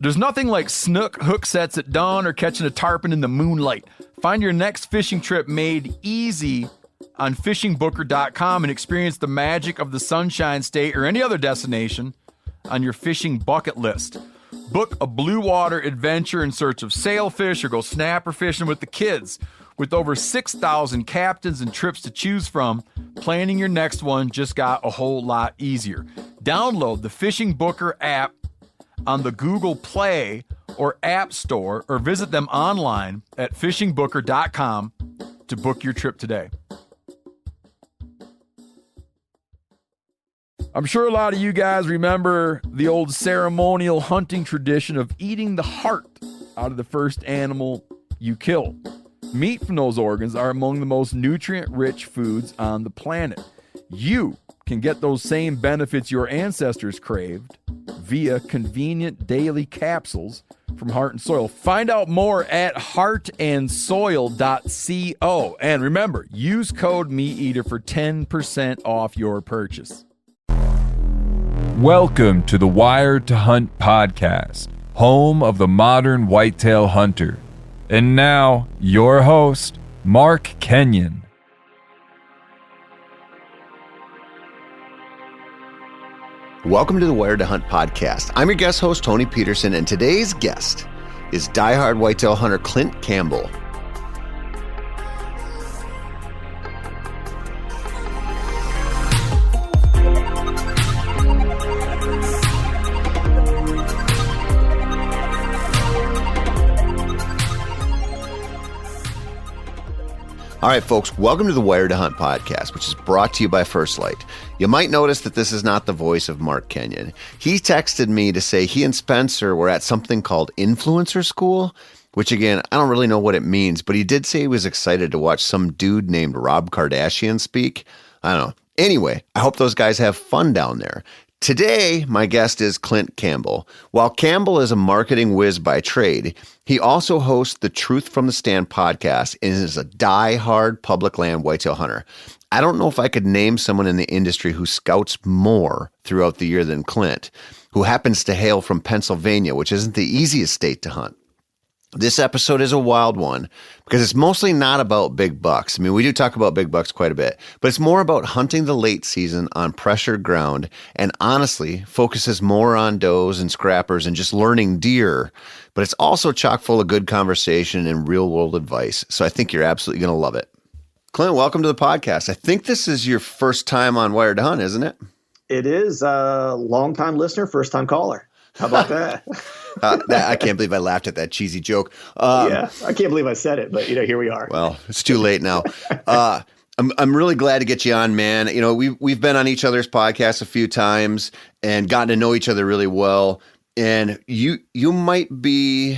There's nothing like snook hook sets at dawn or catching a tarpon in the moonlight. Find your next fishing trip made easy on fishingbooker.com and experience the magic of the Sunshine State or any other destination on your fishing bucket list. Book a blue water adventure in search of sailfish or go snapper fishing with the kids. With over 6,000 captains and trips to choose from, planning your next one just got a whole lot easier. Download the Fishing Booker app on the Google Play or App Store, or visit them online at fishingbooker.com to book your trip today. I'm sure a lot of you guys remember the old ceremonial hunting tradition of eating the heart out of the first animal you kill. Meat from those organs are among the most nutrient-rich foods on the planet. You can get those same benefits your ancestors craved via convenient daily capsules from Heart and Soil. Find out more at heartandsoil.co. And remember, use code MeatEater for 10% off your purchase. Welcome to the Wired to Hunt podcast, home of the modern whitetail hunter. And now, your host, Mark Kenyon. Welcome to the Wired to Hunt podcast. I'm your guest host, Tony Peterson, and today's guest is diehard whitetail hunter Clint Campbell. All right, folks, welcome to the Wired to Hunt podcast, which is brought to you by First Light. You might notice that this is not the voice of Mark Kenyon. He texted me to say he and Spencer were at something called Influencer School, which, again, I don't really know what it means, but he did say he was excited to watch some dude named Rob Kardashian speak. I don't know. Anyway, I hope those guys have fun down there. Today, my guest is Clint Campbell. While Campbell is a marketing whiz by trade, he also hosts the Truth from the Stand podcast and is a die-hard public land whitetail hunter. I don't know if I could name someone in the industry who scouts more throughout the year than Clint, who happens to hail from Pennsylvania, which isn't the easiest state to hunt. This episode is a wild one because it's mostly not about big bucks. I mean, we do talk about big bucks quite a bit, but it's more about hunting the late season on pressured ground and honestly focuses more on does and scrappers and just learning deer. But it's also chock full of good conversation and real world advice. So I think you're absolutely going to love it. Clint, welcome to the podcast. I think this is your first time on Wired to Hunt, isn't it? It is. A long-time listener, first-time caller. How about that? I can't believe I laughed at that cheesy joke. Yeah, I can't believe I said it, but here we are. Well, it's too late now. I'm really glad to get you on, man. You know, we've been on each other's podcasts a few times and gotten to know each other really well. And you might be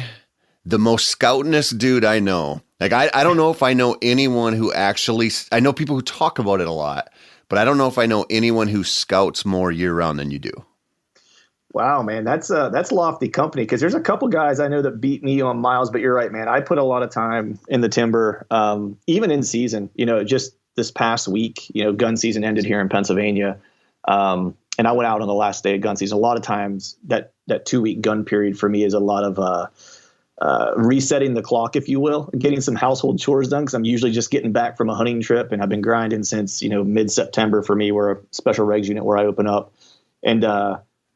the most scoutingest dude I know. Like I don't know if I know anyone who actually. I know people who talk about it a lot, but I don't know if I know anyone who scouts more year round than you do. Wow, man, that's lofty company because there's a couple guys I know that beat me on miles, but you're right, man. I put a lot of time in the timber, even in season. You know, just this past week, gun season ended here in Pennsylvania, and I went out on the last day of gun season. A lot of times, that 2-week gun period for me is a lot of resetting the clock, if you will, getting some household chores done because I'm usually just getting back from a hunting trip, and I've been grinding since mid-September for me. We're a special regs unit where I open up, and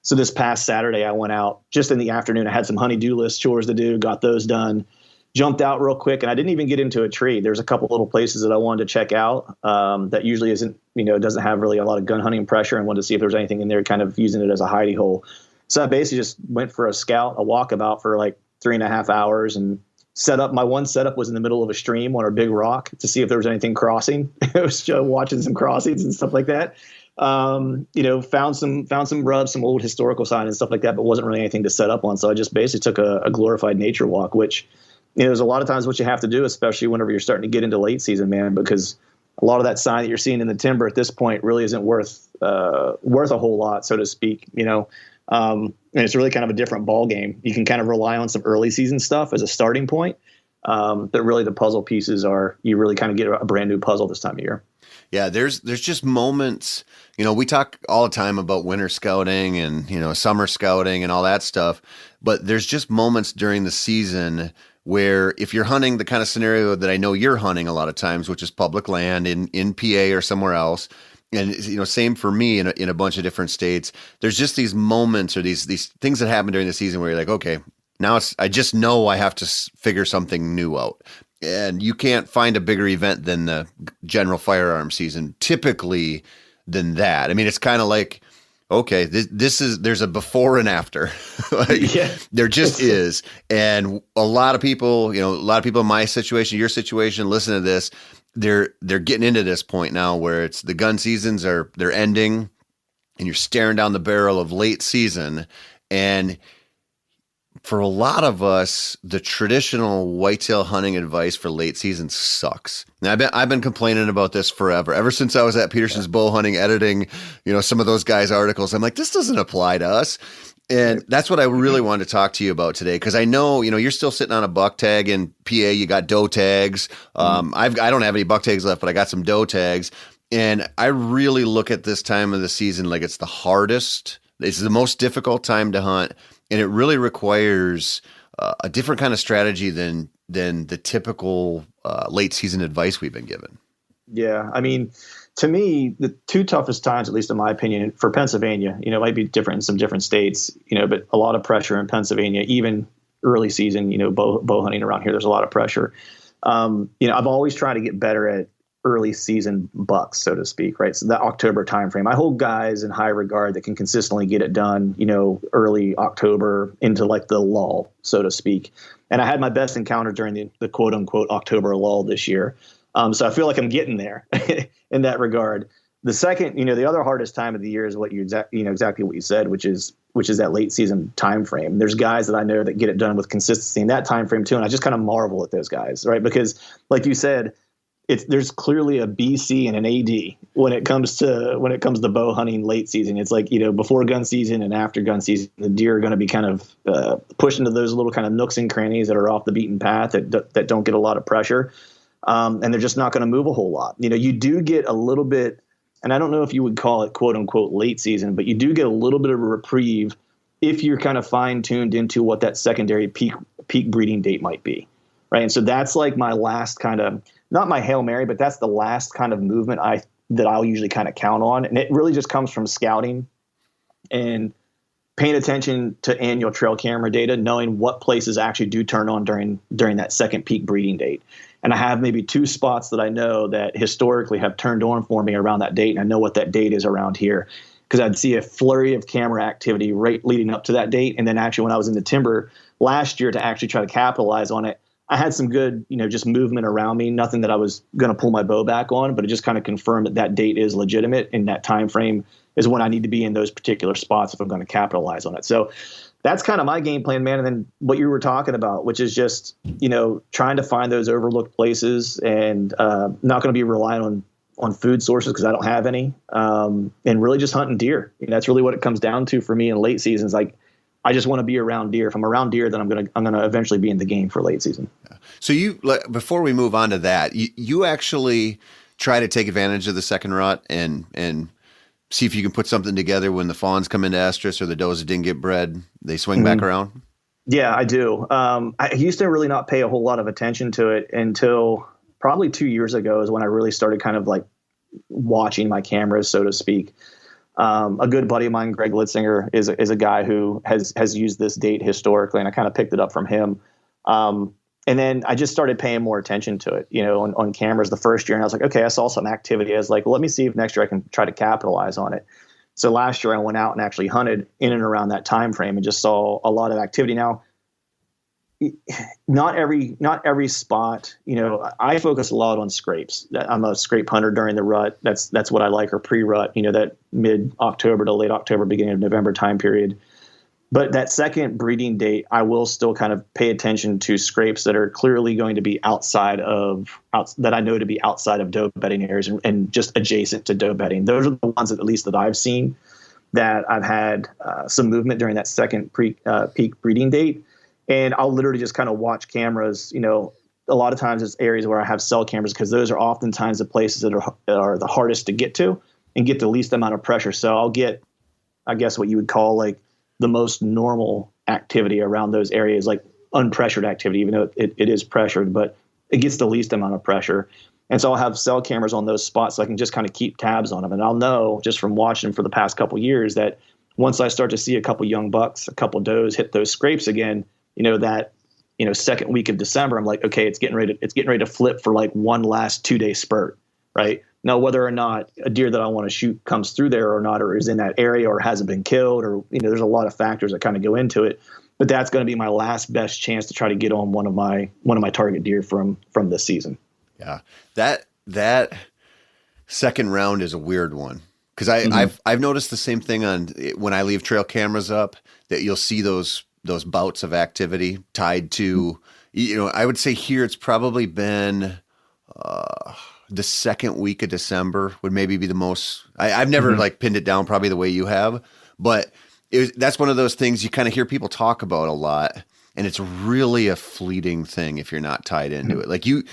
so this past Saturday, I went out just in the afternoon. I had some honey-do list chores to do, got those done, jumped out real quick, and I didn't even get into a tree. There's a couple little places that I wanted to check out that usually doesn't have really a lot of gun hunting pressure, and wanted to see if there was anything in there kind of using it as a hidey hole. So I basically just went for a walkabout for like 3.5 hours and set up. My one setup was in the middle of a stream on a big rock to see if there was anything crossing. I was watching some crossings and stuff like that. Found some rubs, some old historical signs and stuff like that, but wasn't really anything to set up on. So I just basically took a glorified nature walk, which, there's a lot of times what you have to do, especially whenever you're starting to get into late season, man, because a lot of that sign that you're seeing in the timber at this point really isn't worth a whole lot, so to speak, and it's really kind of a different ball game. You can kind of rely on some early season stuff as a starting point. But really the puzzle pieces you really kind of get a brand new puzzle this time of year. Yeah, there's just moments, we talk all the time about winter scouting and, summer scouting and all that stuff, but there's just moments during the season where if you're hunting the kind of scenario that I know you're hunting a lot of times, which is public land in PA or somewhere else, and same for me in a bunch of different states, there's just these moments or these things that happen during the season where you're like, okay, now I just know I have to figure something new out. And you can't find a bigger event than the general firearm season, typically, than that. I mean, it's kind of like, okay, there's a before and after. There just is. And a lot of people in my situation, your situation, listen to this, they're getting into this point now where it's the gun seasons they're ending and you're staring down the barrel of late season. And for a lot of us, the traditional whitetail hunting advice for late season sucks. Now, I've been complaining about this forever. Ever since I was at Peterson's Bow Hunting editing, some of those guys' articles, I'm like, this doesn't apply to us. And that's what I really wanted to talk to you about today, because I know, you're still sitting on a buck tag in PA. You got doe tags. I don't have any buck tags left, but I got some doe tags. And I really look at this time of the season like it's the hardest. It's the most difficult time to hunt. And it really requires a different kind of strategy than the typical late season advice we've been given. Yeah. I mean, to me, the two toughest times, at least in my opinion, for Pennsylvania, it might be different in some different states, but a lot of pressure in Pennsylvania, even early season, bow hunting around here, there's a lot of pressure. I've always tried to get better at early season bucks, so to speak, right? So the October timeframe, I hold guys in high regard that can consistently get it done, early October into like the lull, so to speak. And I had my best encounter during the quote unquote October lull this year. So I feel like I'm getting there in that regard. The second, the other hardest time of the year is what exactly what you said, which is that late season time frame. There's guys that I know that get it done with consistency in that time frame too, and I just kind of marvel at those guys, right? Because like you said, there's clearly a BC and an AD when it comes to bow hunting late season. It's like, before gun season and after gun season, the deer are going to be kind of pushed into those little kind of nooks and crannies that are off the beaten path that don't get a lot of pressure. And they're just not going to move a whole lot. You do get a little bit, and I don't know if you would call it quote unquote late season, but you do get a little bit of a reprieve if you're kind of fine tuned into what that secondary peak breeding date might be. Right. And so that's like my last kind of, not my Hail Mary, but that's the last kind of movement that I'll usually kind of count on. And it really just comes from scouting and paying attention to annual trail camera data, knowing what places actually do turn on during that second peak breeding date. And I have maybe two spots that I know that historically have turned on for me around that date. And I know what that date is around here because I'd see a flurry of camera activity right leading up to that date. And then actually when I was in the timber last year to actually try to capitalize on it, I had some good, just movement around me, nothing that I was going to pull my bow back on, but it just kind of confirmed that date is legitimate and that time frame is when I need to be in those particular spots if I'm going to capitalize on it. So that's kind of my game plan, man. And then what you were talking about, which is just, trying to find those overlooked places and not going to be relying on food sources because I don't have any, and really just hunting deer. That's really what it comes down to for me in late seasons. Like, I just want to be around deer. If I'm around deer, then I'm gonna eventually be in the game for late season. So before we move on to that, you actually try to take advantage of the second rut and see if you can put something together when the fawns come into estrus or the does that didn't get bred, they swing back around. Yeah, I do. I used to really not pay a whole lot of attention to it until probably 2 years ago is when I really started kind of like watching my cameras, so to speak. A good buddy of mine, Greg Litzinger, is a guy who has used this date historically, and I kind of picked it up from him. And then I just started paying more attention to it, on cameras the first year. And I was like, okay, I saw some activity. I was like, well, let me see if next year I can try to capitalize on it. So last year I went out and actually hunted in and around that time frame and just saw a lot of activity. Now, not every spot, I focus a lot on scrapes. I'm a scrape hunter during the rut. That's what I like, or pre-rut, that mid-October to late October, beginning of November time period. But that second breeding date, I will still kind of pay attention to scrapes that are clearly going to be that I know to be outside of doe bedding areas and just adjacent to doe bedding. Those are the ones that, at least that I've seen, that I've had some movement during that second peak breeding date. And I'll literally just kind of watch cameras, a lot of times it's areas where I have cell cameras because those are oftentimes the places that are the hardest to get to and get the least amount of pressure. So I'll get, I guess, what you would call like the most normal activity around those areas, like unpressured activity, even though it is pressured, but it gets the least amount of pressure. And so I'll have cell cameras on those spots so I can just kind of keep tabs on them. And I'll know just from watching them for the past couple of years that once I start to see a couple young bucks, a couple does hit those scrapes again, that second week of December, I'm like, okay, it's getting ready to flip for like one last 2-day spurt, right? Now, whether or not a deer that I want to shoot comes through there or not, or is in that area or hasn't been killed, or there's a lot of factors that kind of go into it. But that's going to be my last best chance to try to get on one of my target deer from this season. Yeah, that second round is a weird one because I've noticed the same thing when I leave trail cameras up, that you'll see those bouts of activity tied to, I would say here it's probably been the second week of December would maybe be the most. I've never like pinned it down probably the way you have, but that's one of those things you kind of hear people talk about a lot, and it's really a fleeting thing if you're not tied into it. Like you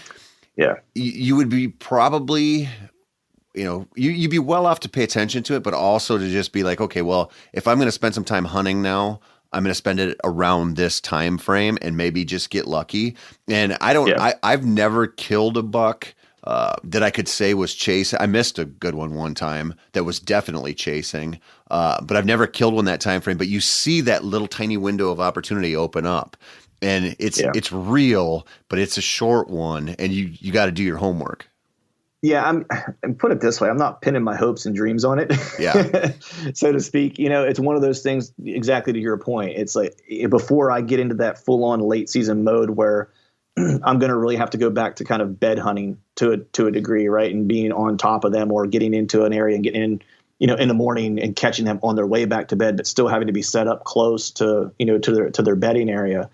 would be probably, you'd be well off to pay attention to it, but also to just be like, okay, well, if I'm going to spend some time hunting now, I'm going to spend it around this time frame and maybe just get lucky. And I've never killed a buck that I could say was chasing. I missed a good one time that was definitely chasing, but I've never killed one that time frame. But you see that little tiny window of opportunity open up. And it's real, but it's a short one, and you got to do your homework. Yeah, and put it this way, I'm not pinning my hopes and dreams on it, so to speak. It's one of those things, exactly to your point. It's like before I get into that full-on late season mode where I'm going to really have to go back to kind of bed hunting to a degree, right, and being on top of them or getting into an area and getting in the morning and catching them on their way back to bed, but still having to be set up close to to their bedding area.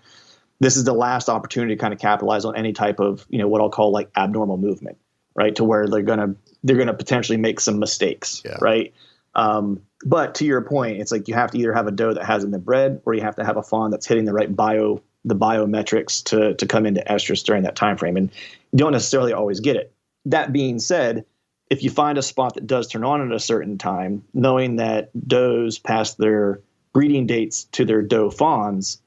This is the last opportunity to kind of capitalize on any type of, what I'll call like abnormal movement, right? To where they're going to potentially make some mistakes, right? But to your point, it's like you have to either have a doe that hasn't been bred, or you have to have a fawn that's hitting the right biometrics to come into estrus during that time frame. And you don't necessarily always get it. That being said, if you find a spot that does turn on at a certain time, knowing that does pass their breeding dates to their doe fawns,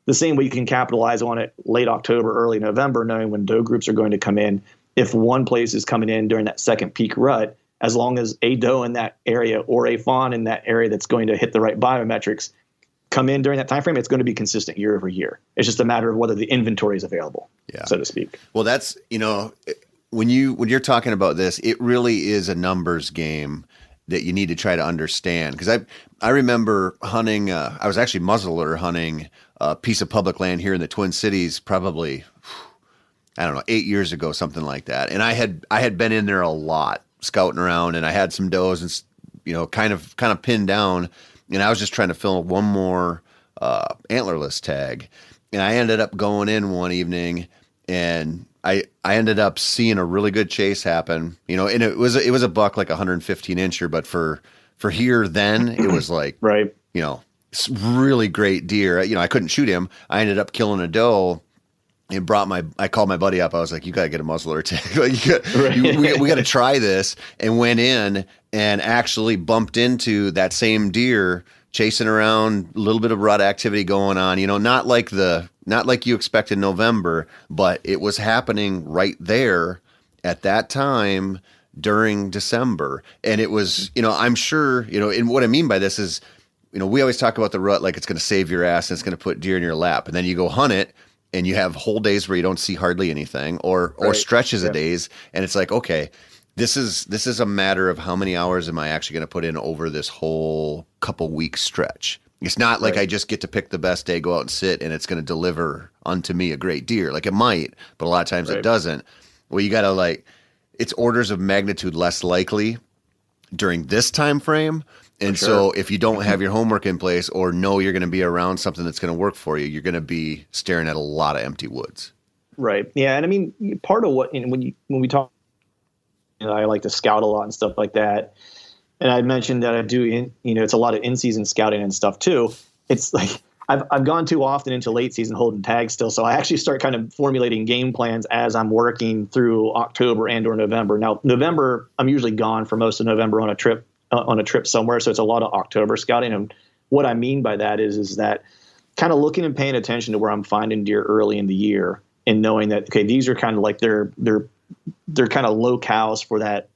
the same way you can capitalize on it late October, early November, knowing when doe groups are going to come in. If one place is coming in during that second peak rut, as long as a doe in that area or a fawn in that area that's going to hit the right biometrics come in during that time frame, it's going to be consistent year over year. It's just a matter of whether the inventory is available, so to speak. Well, that's, when you're talking about this, it really is a numbers game that you need to try to understand. Because I remember hunting, I was actually muzzleloader hunting a piece of public land here in the Twin Cities, probably, 8 years ago, something like that. And I had been in there a lot, scouting around, and I had some does and kind of pinned down, and I was just trying to fill one more antlerless tag. And I ended up going in one evening, and I ended up seeing a really good chase happen, and it was a buck, like 115 incher, but for here then it was like, right. Really great deer. I couldn't shoot him. I ended up killing a doe and I called my buddy up. I was like, you got to get a muzzleloader tag. We got to try this, and went in and actually bumped into that same deer chasing around, a little bit of rut activity going on, not like you expect in November, but it was happening right there at that time during December. And it was, I'm sure, and what I mean by this is, we always talk about the rut like it's going to save your ass and it's going to put deer in your lap. And then you go hunt it and you have whole days where you don't see hardly anything, or stretches of days. And it's like, okay, this is a matter of how many hours am I actually going to put in over this whole couple week stretch. It's not like I just get to pick the best day, go out and sit, and it's going to deliver unto me a great deer. Like it might, but a lot of times it doesn't. Well, you got to it's orders of magnitude less likely during this time frame. And so if you don't have your homework in place or know you're going to be around something that's going to work for you, you're going to be staring at a lot of empty woods. Right. Yeah. And I mean, part of what, when we talk, I like to scout a lot and stuff like that. And I mentioned that I do, it's a lot of in-season scouting and stuff too. It's like, I've gone too often into late season holding tags still. So I actually start kind of formulating game plans as I'm working through October and or November. Now, November, I'm usually gone for most of November on a trip somewhere. So it's a lot of October scouting. And what I mean by that is that kind of looking and paying attention to where I'm finding deer early in the year and knowing that, okay, these are kind of like they're kind of locales for that,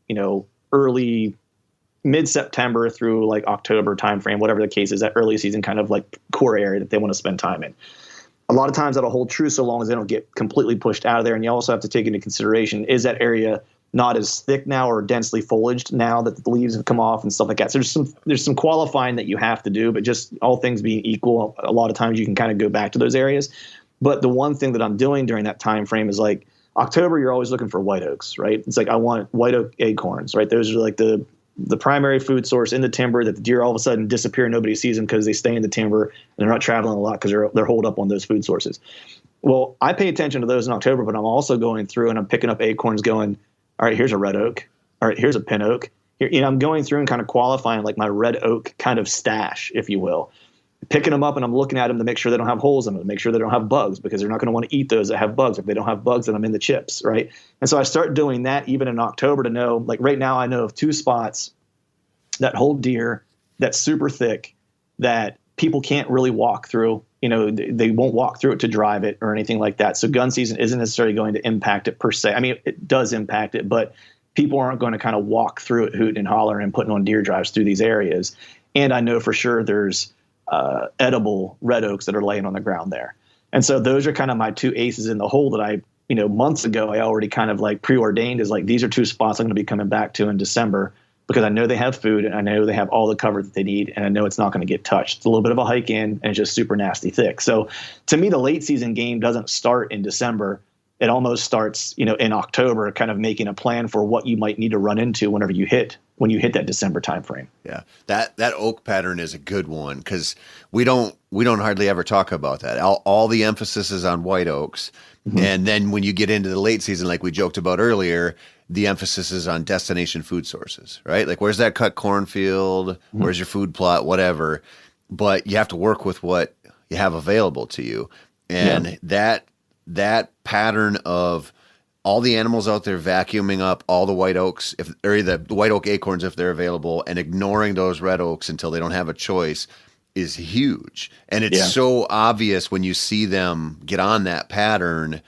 early mid-September through like October timeframe, whatever the case is, that early season kind of like core area that they want to spend time in. A lot of times that'll hold true so long as they don't get completely pushed out of there. And you also have to take into consideration, is that area not as thick now or densely foliaged now that the leaves have come off and stuff like that. So there's some qualifying that you have to do, but just all things being equal, a lot of times you can kind of go back to those areas. But the one thing that I'm doing during that time frame is like October, you're always looking for white oaks, right? It's like I want white oak acorns, right? Those are like the primary food source in the timber that the deer all of a sudden disappear and nobody sees them because they stay in the timber and they're not traveling a lot because they're holed up on those food sources. Well, I pay attention to those in October, but I'm also going through and I'm picking up acorns going, all right, here's a red oak. All right, here's a pin oak. Here, I'm going through and kind of qualifying like my red oak kind of stash, if you will. Picking them up and I'm looking at them to make sure they don't have holes in them, to make sure they don't have bugs, because they're not going to want to eat those that have bugs. If they don't have bugs, then I'm in the chips, right? And so I start doing that even in October to know, like right now I know of 2 spots that hold deer that's super thick that people can't really walk through. They won't walk through it to drive it or anything like that. So gun season isn't necessarily going to impact it per se. I mean, it does impact it, but people aren't going to kind of walk through it hooting and hollering and putting on deer drives through these areas. And I know for sure there's edible red oaks that are laying on the ground there. And so those are kind of my 2 aces in the hole that I, months ago, I already kind of like preordained as like, these are 2 spots I'm going to be coming back to in December because I know they have food and I know they have all the cover that they need. And I know it's not going to get touched. It's a little bit of a hike in and it's just super nasty thick. So to me, the late season game doesn't start in December. It almost starts, in October, kind of making a plan for what you might need to run into when you hit that December timeframe. Yeah, that oak pattern is a good one because we don't hardly ever talk about that. All the emphasis is on white oaks, and then when you get into the late season, like we joked about earlier, the emphasis is on destination food sources, right? Like where's that cut cornfield? Where's your food plot? Whatever. But you have to work with what you have available to you, and that pattern of all the animals out there vacuuming up all the white oaks, or the white oak acorns if they're available, and ignoring those red oaks until they don't have a choice is huge. And it's so obvious when you see them get on that pattern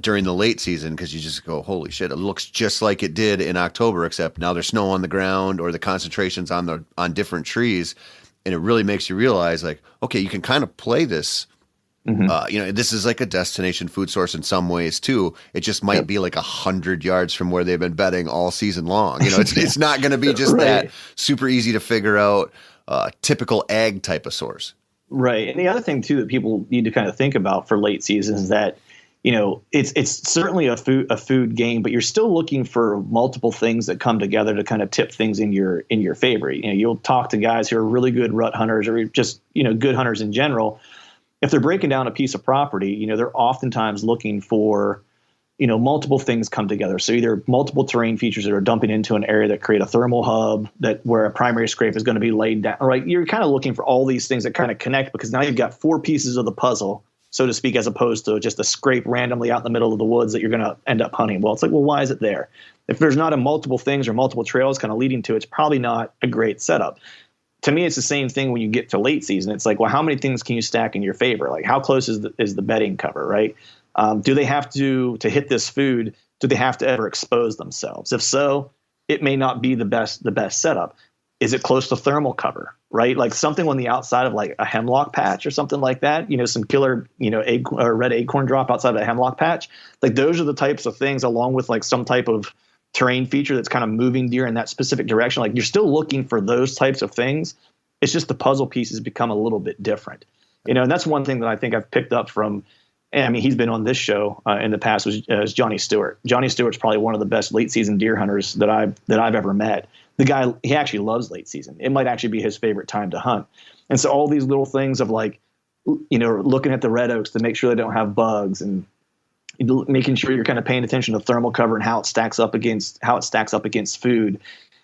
during the late season, because you just go, holy shit, it looks just like it did in October, except now there's snow on the ground or the concentrations on different trees. And it really makes you realize like, okay, you can kind of play this. This is like a destination food source in some ways too. It just might be like 100 yards from where they've been bedding all season long. It's not going to be just that super easy to figure out typical ag type of source. Right. And the other thing too that people need to kind of think about for late season is that, it's certainly a food game, but you're still looking for multiple things that come together to kind of tip things in your favor. You'll talk to guys who are really good rut hunters or just, good hunters in general. If they're breaking down a piece of property, they're oftentimes looking for, multiple things come together. So either multiple terrain features that are dumping into an area that create a thermal hub where a primary scrape is going to be laid down, right? You're kind of looking for all these things that kind of connect, because now you've got 4 pieces of the puzzle, so to speak, as opposed to just a scrape randomly out in the middle of the woods that you're going to end up hunting. Well, it's like, well, why is it there? If there's not a multiple things or multiple trails kind of leading to it, it's probably not a great setup. To me, it's the same thing when you get to late season. It's like, well, how many things can you stack in your favor? Like, how close is the bedding cover, right? Do they have to hit this food? Do they have to ever expose themselves? If so, it may not be the best setup. Is it close to thermal cover, right? Like something on the outside of like a hemlock patch or something like that. Some killer, red acorn drop outside of a hemlock patch. Like those are the types of things, along with like some type of terrain feature that's kind of moving deer in that specific direction. Like you're still looking for those types of things. It's just the puzzle pieces become a little bit different, and that's one thing that I think I've picked up from, I mean, he's been on this show in the past, was Johnny Stewart. Johnny Stewart's probably one of the best late season deer hunters that I've ever met. The guy, he actually loves late season. It might actually be his favorite time to hunt. And so all these little things of like, looking at the red oaks to make sure they don't have bugs, and making sure you're kind of paying attention to thermal cover and how it stacks up against food.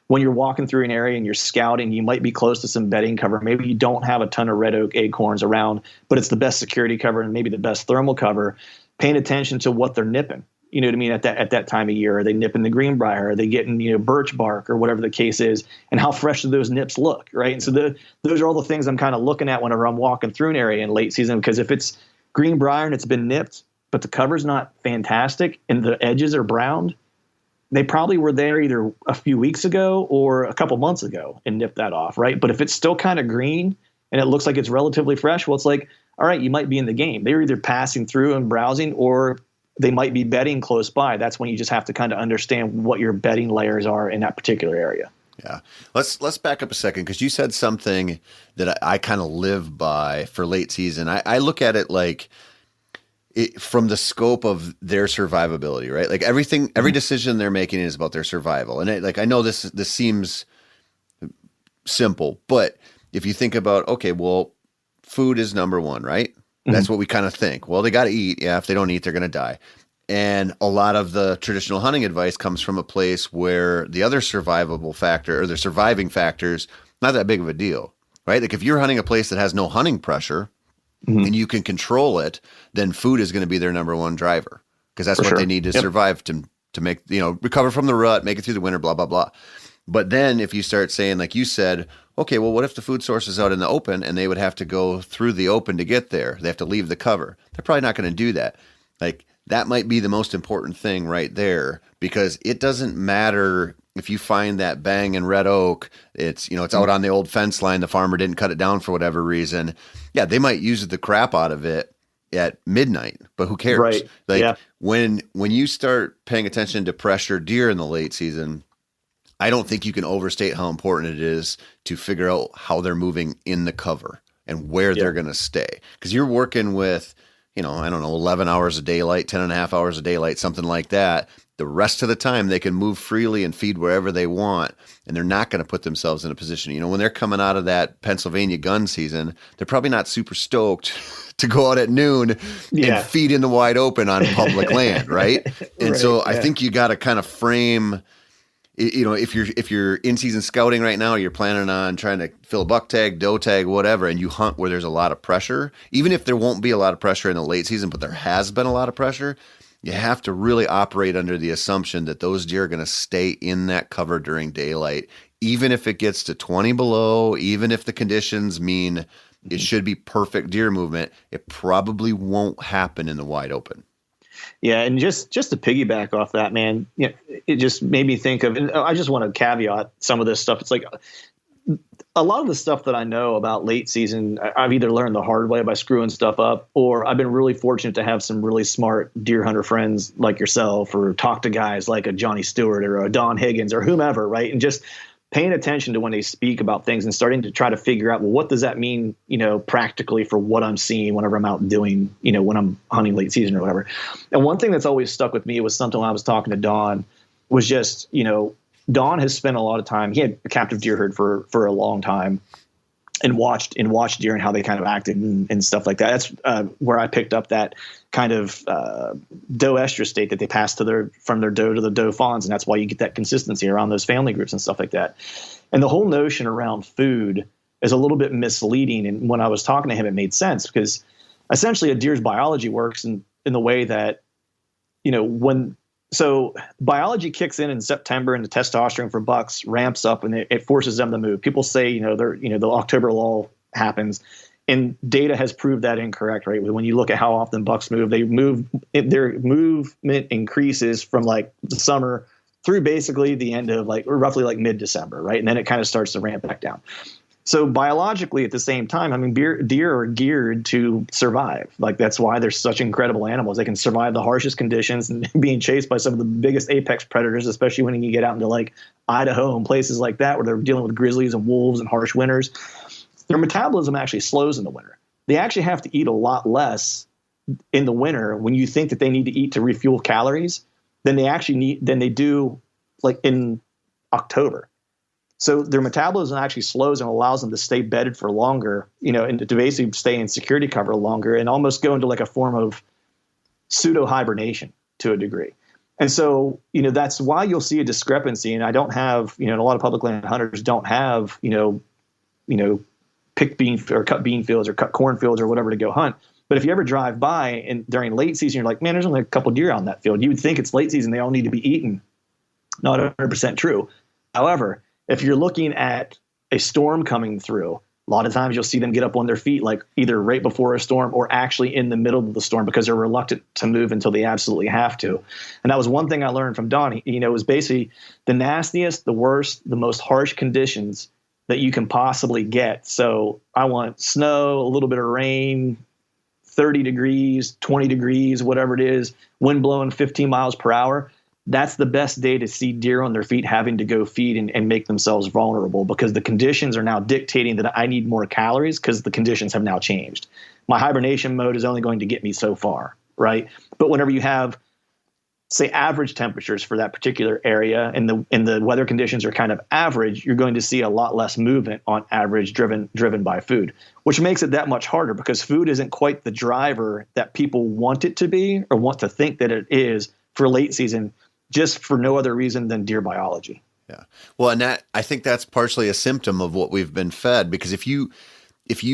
when you're walking through an area and you're scouting, you might be close to some bedding cover. Maybe you don't have a ton of red oak acorns around, but it's the best security cover and maybe the best thermal cover. Paying attention to what they're nipping. You know what I mean? At that time of year, are they nipping the greenbrier? Are they getting, birch bark or whatever the case is? And how fresh do those nips look, right? And so those are all the things I'm kind of looking at whenever I'm walking through an area in late season, because if it's greenbrier and it's been nipped, but the cover's not fantastic and the edges are browned, they probably were there either a few weeks ago or a couple months ago and nipped that off, right? But if it's still kind of green and it looks like it's relatively fresh, well, it's like, all right, you might be in the game. They're either passing through and browsing, or they might be bedding close by. That's when you just have to kind of understand what your bedding layers are in that particular area. Yeah. Let's back up a second, because you said something that I kind of live by for late season. I look at it like from the scope of their survivability, right? Like every decision they're making is about their survival. And I know this seems simple, but if you think about, okay, well, food is number one, right? That's what we kind of think. Well, they got to eat. Yeah, if they don't eat, they're going to die. And a lot of the traditional hunting advice comes from a place where the other survivable factor, or the surviving factors, not that big of a deal, right? Like if you're hunting a place that has no hunting pressure and you can control it, then food is going to be their number one driver, because that's what they need to survive to make, recover from the rut, make it through the winter, blah, blah, blah. But then if you start saying, like you said, okay, well, what if the food source is out in the open and they would have to go through the open to get there? They have to leave the cover. They're probably not going to do that. Like that might be the most important thing right there, because it doesn't matter if you find that bang and red oak, it's out on the old fence line. The farmer didn't cut it down for whatever reason. Yeah, they might use the crap out of it at midnight, but who cares? Right. Like when you start paying attention to pressure deer in the late season, I don't think you can overstate how important it is to figure out how they're moving in the cover and where they're going to stay. Because you're working with, 11 hours of daylight, 10 and a half hours of daylight, something like that. The rest of the time they can move freely and feed wherever they want, and they're not going to put themselves in a position. When they're coming out of that Pennsylvania gun season, they're probably not super stoked to go out at noon and feed in the wide open on public land, right? And so I think you got to kind of frame – if you're in season scouting right now, you're planning on trying to fill a buck tag, doe tag, whatever, and you hunt where there's a lot of pressure, even if there won't be a lot of pressure in the late season, but there has been a lot of pressure, you have to really operate under the assumption that those deer are going to stay in that cover during daylight, even if it gets to 20 below, even if the conditions mean it should be perfect deer movement, it probably won't happen in the wide open. Yeah, and just to piggyback off that, man, it just made me think of, and I just want to caveat some of this stuff. It's like a lot of the stuff that I know about late season, I've either learned the hard way by screwing stuff up, or I've been really fortunate to have some really smart deer hunter friends like yourself, or talk to guys like a Johnny Stewart or a Don Higgins or whomever, right? And just paying attention to when they speak about things and starting to try to figure out, well, what does that mean, practically for what I'm seeing whenever I'm out doing, when I'm hunting late season or whatever. And one thing that's always stuck with me was something when I was talking to Don was just, Don has spent a lot of time. He had a captive deer herd for a long time and watched deer and how they kind of acted and stuff like that. That's where I picked up that kind of doe estrus state that they pass from their doe to the doe fawns. And that's why you get that consistency around those family groups and stuff like that. And the whole notion around food is a little bit misleading. And when I was talking to him, it made sense, because essentially a deer's biology works in the way that, so biology kicks in September, and the testosterone for bucks ramps up, and it forces them to move. People say, the October lull happens, and data has proved that incorrect, right? When you look at how often bucks move, their movement increases from like the summer through basically the end of roughly mid-December, right? And then it kind of starts to ramp back down. So biologically, at the same time, deer are geared to survive. That's why they're such incredible animals. They can survive the harshest conditions and being chased by some of the biggest apex predators, especially when you get out into Idaho and places like that, where they're dealing with grizzlies and wolves and harsh winters. Their metabolism actually slows in the winter. They actually have to eat a lot less in the winter when you think that they need to eat to refuel calories than they do in October. So their metabolism actually slows and allows them to stay bedded for longer, and to basically stay in security cover longer and almost go into a form of pseudo hibernation to a degree. And so, that's why you'll see a discrepancy. And I don't have, and a lot of public land hunters don't have, picked bean or cut bean fields or cut corn fields or whatever to go hunt. But if you ever drive by and during late season, you're like, man, there's only a couple deer on that field. You would think it's late season. They all need to be eaten. Not 100% true. However, if you're looking at a storm coming through, a lot of times you'll see them get up on their feet, like either right before a storm or actually in the middle of the storm because they're reluctant to move until they absolutely have to. And that was one thing I learned from Don. It was basically the nastiest, the worst, the most harsh conditions that you can possibly get. So I want snow, a little bit of rain, 30 degrees, 20 degrees, whatever it is, wind blowing 15 miles per hour. That's the best day to see deer on their feet having to go feed and make themselves vulnerable because the conditions are now dictating that I need more calories because the conditions have now changed. My hibernation mode is only going to get me so far, right? But whenever you have, say, average temperatures for that particular area and the weather conditions are kind of average, you're going to see a lot less movement on average driven by food, which makes it that much harder because food isn't quite the driver that people want it to be or want to think that it is for late season, just for no other reason than deer biology. Yeah. Well, and I think that's partially a symptom of what we've been fed, because if you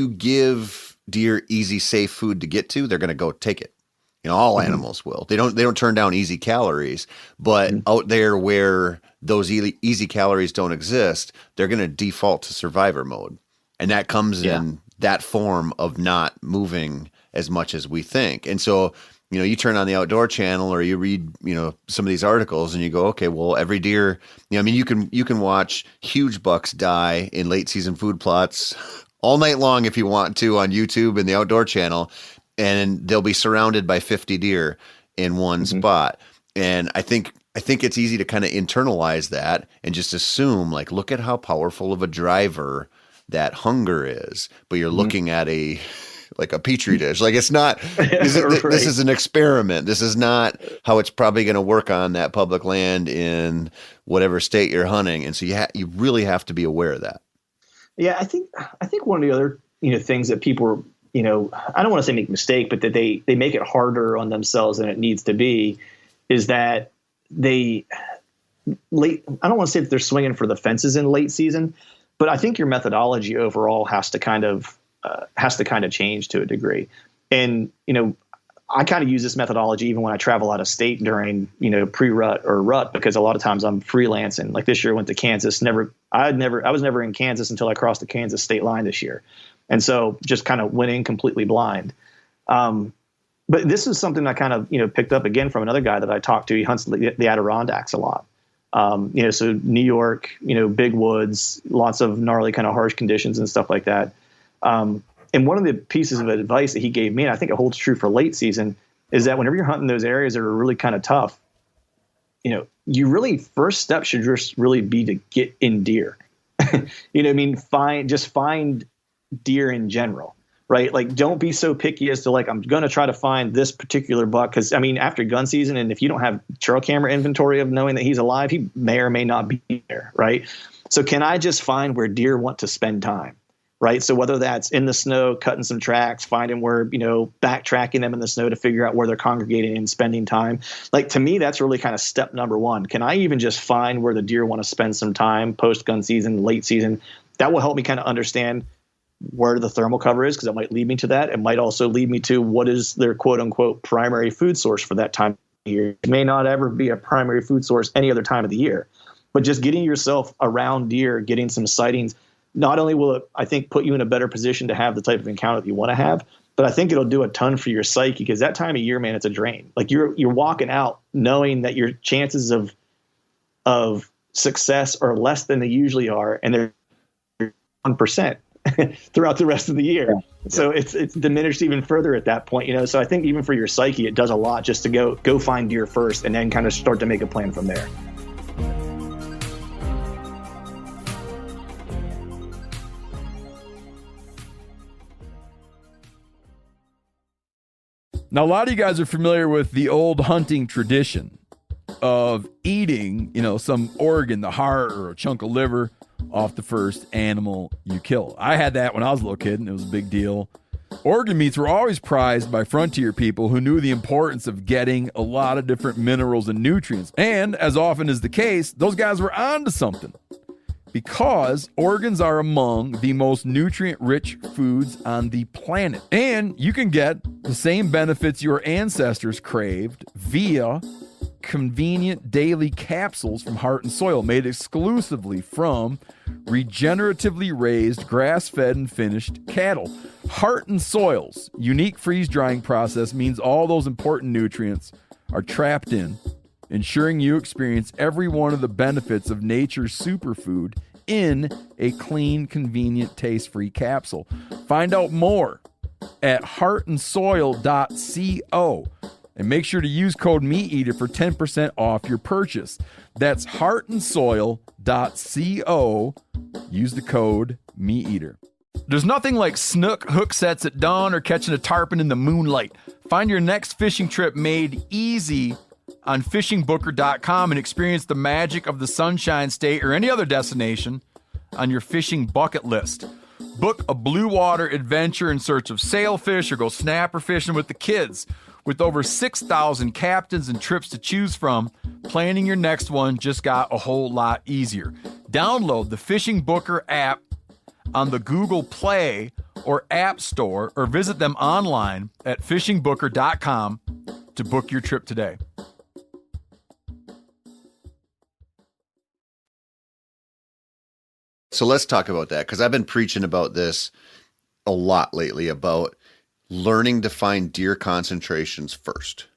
give deer easy, safe food to get to, they're going to go take it. All animals will. They don't turn down easy calories, but out there where those easy calories don't exist, they're going to default to survivor mode. And that comes in that form of not moving as much as we think. And so, you turn on the Outdoor Channel or you read, some of these articles and you go, okay, well, every deer, you can watch huge bucks die in late season food plots all night long if you want to on YouTube and the Outdoor Channel, and they'll be surrounded by 50 deer in one spot. And I think it's easy to kind of internalize that and just assume, like, look at how powerful of a driver that hunger is. But you're looking at a petri dish. Like, it's not, this is an experiment. This is not how it's probably going to work on that public land in whatever state you're hunting. And so you really have to be aware of that. Yeah. I think one of the other, things that people, I don't want to say make a mistake, but that they make it harder on themselves than it needs to be is that I don't want to say that they're swinging for the fences in late season, but I think your methodology overall has to kind of change to a degree. And, I kind of use this methodology even when I travel out of state during, pre-rut or rut, because a lot of times I'm freelancing. Like this year I went to Kansas. I was never in Kansas until I crossed the Kansas state line this year. And so just kind of went in completely blind. But this is something I kind of, picked up again from another guy that I talked to. He hunts the Adirondacks a lot. So New York, big woods, lots of gnarly kind of harsh conditions and stuff like that. And one of the pieces of advice that he gave me, and I think it holds true for late season, is that whenever you're hunting those areas that are really kind of tough, you really first step should just really be to get in deer. Find deer in general, right? Like, don't be so picky as to like, I'm going to try to find this particular buck. Cause after gun season, and if you don't have trail camera inventory of knowing that he's alive, he may or may not be there. Right. So can I just find where deer want to spend time? Right. So whether that's in the snow, cutting some tracks, finding where, backtracking them in the snow to figure out where they're congregating and spending time. Like, to me, that's really kind of step number one. Can I even just find where the deer want to spend some time post gun season, late season? That will help me kind of understand where the thermal cover is, because it might lead me to that. It might also lead me to what is their quote unquote primary food source for that time of year. It may not ever be a primary food source any other time of the year, but just getting yourself around deer, getting some sightings, not only will it, I think, put you in a better position to have the type of encounter that you want to have, but I think it'll do a ton for your psyche, because that time of year, man, it's a drain. Like, you're walking out knowing that your chances of success are less than they usually are, and they're 1% throughout the rest of the year. Yeah. So it's diminished even further at that point, So I think even for your psyche, it does a lot just to go find deer first, and then kind of start to make a plan from there. Now, a lot of you guys are familiar with the old hunting tradition of eating, some organ, the heart or a chunk of liver, off the first animal you kill. I had that when I was a little kid, and it was a big deal. Organ meats were always prized by frontier people who knew the importance of getting a lot of different minerals and nutrients. And as often is the case, those guys were onto something. Because organs are among the most nutrient-rich foods on the planet. And you can get the same benefits your ancestors craved via convenient daily capsules from Heart and Soil, made exclusively from regeneratively raised, grass-fed, and finished cattle. Heart and Soil's unique freeze-drying process means all those important nutrients are trapped in, ensuring you experience every one of the benefits of nature's superfood in a clean, convenient, taste-free capsule. Find out more at heartandsoil.co and make sure to use code MeatEater for 10% off your purchase. That's heartandsoil.co. Use the code MeatEater. There's nothing like snook hook sets at dawn or catching a tarpon in the moonlight. Find your next fishing trip made easy on fishingbooker.com and experience the magic of the Sunshine State or any other destination on your fishing bucket list. Book a blue water adventure in search of sailfish or go snapper fishing with the kids. With over 6,000 captains and trips to choose from, planning your next one just got a whole lot easier. Download the Fishing Booker app on the Google Play or App Store or visit them online at fishingbooker.com to book your trip today. So let's talk about that, because I've been preaching about this a lot lately, about learning to find deer concentrations first.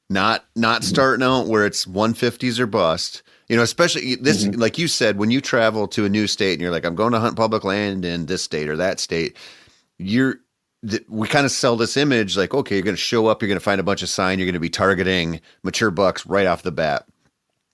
Not starting out where it's 150s or bust. You know, especially this, like you said, when you travel to a new state and you're like, I'm going to hunt public land in this state or that state, we kind of sell this image like, okay, you're going to show up, you're going to find a bunch of sign, you're going to be targeting mature bucks right off the bat.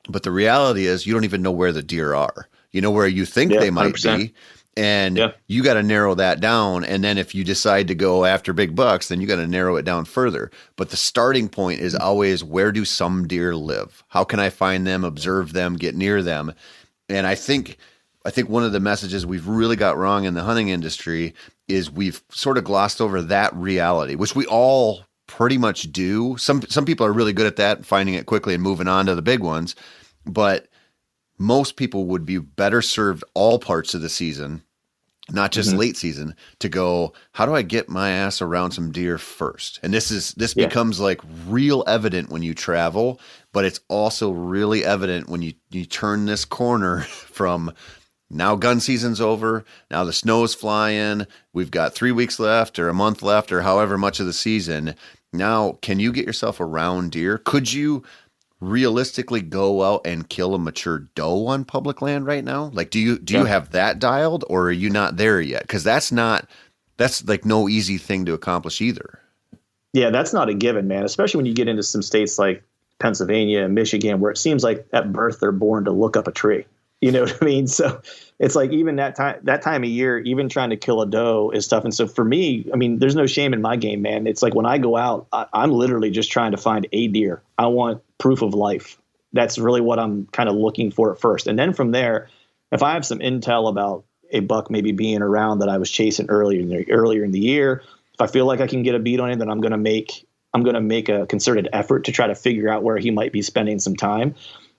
But the reality is you don't even know where the deer are. You know where you think they might 100%. Be. And you got to narrow that down. And then if you decide to go after big bucks, then you got to narrow it down further. But the starting point is always, where do some deer live? How can I find them, observe them, get near them? And I think one of the messages we've really got wrong in the hunting industry is we've sort of glossed over that reality, which we all pretty much do. Some people are really good at that, finding it quickly and moving on to the big ones. But most people would be better served all parts of the season, not just late season, to go, how do I get my ass around some deer first? And this becomes like real evident when you travel, but it's also really evident when you turn this corner from now gun season's over, now the snow's flying, we've got 3 weeks left or a month left or however much of the season. Now, can you get yourself around deer? Could you realistically go out and kill a mature doe on public land right now? Like, do you have that dialed, or are you not there yet? Because that's like no easy thing to accomplish either. Yeah, that's not a given, man. Especially when you get into some states like Pennsylvania and Michigan, where it seems like at birth they're born to look up a tree. You know what I mean? So it's like even that time of year, even trying to kill a doe is tough. And so for me, I mean, there's no shame in my game, man. It's like when I go out, I'm literally just trying to find a deer. I want proof of life. That's really what I'm kind of looking for at first. And then from there, if I have some intel about a buck maybe being around that I was chasing earlier in the year, if I feel like I can get a beat on it, then I'm going to make a concerted effort to try to figure out where he might be spending some time.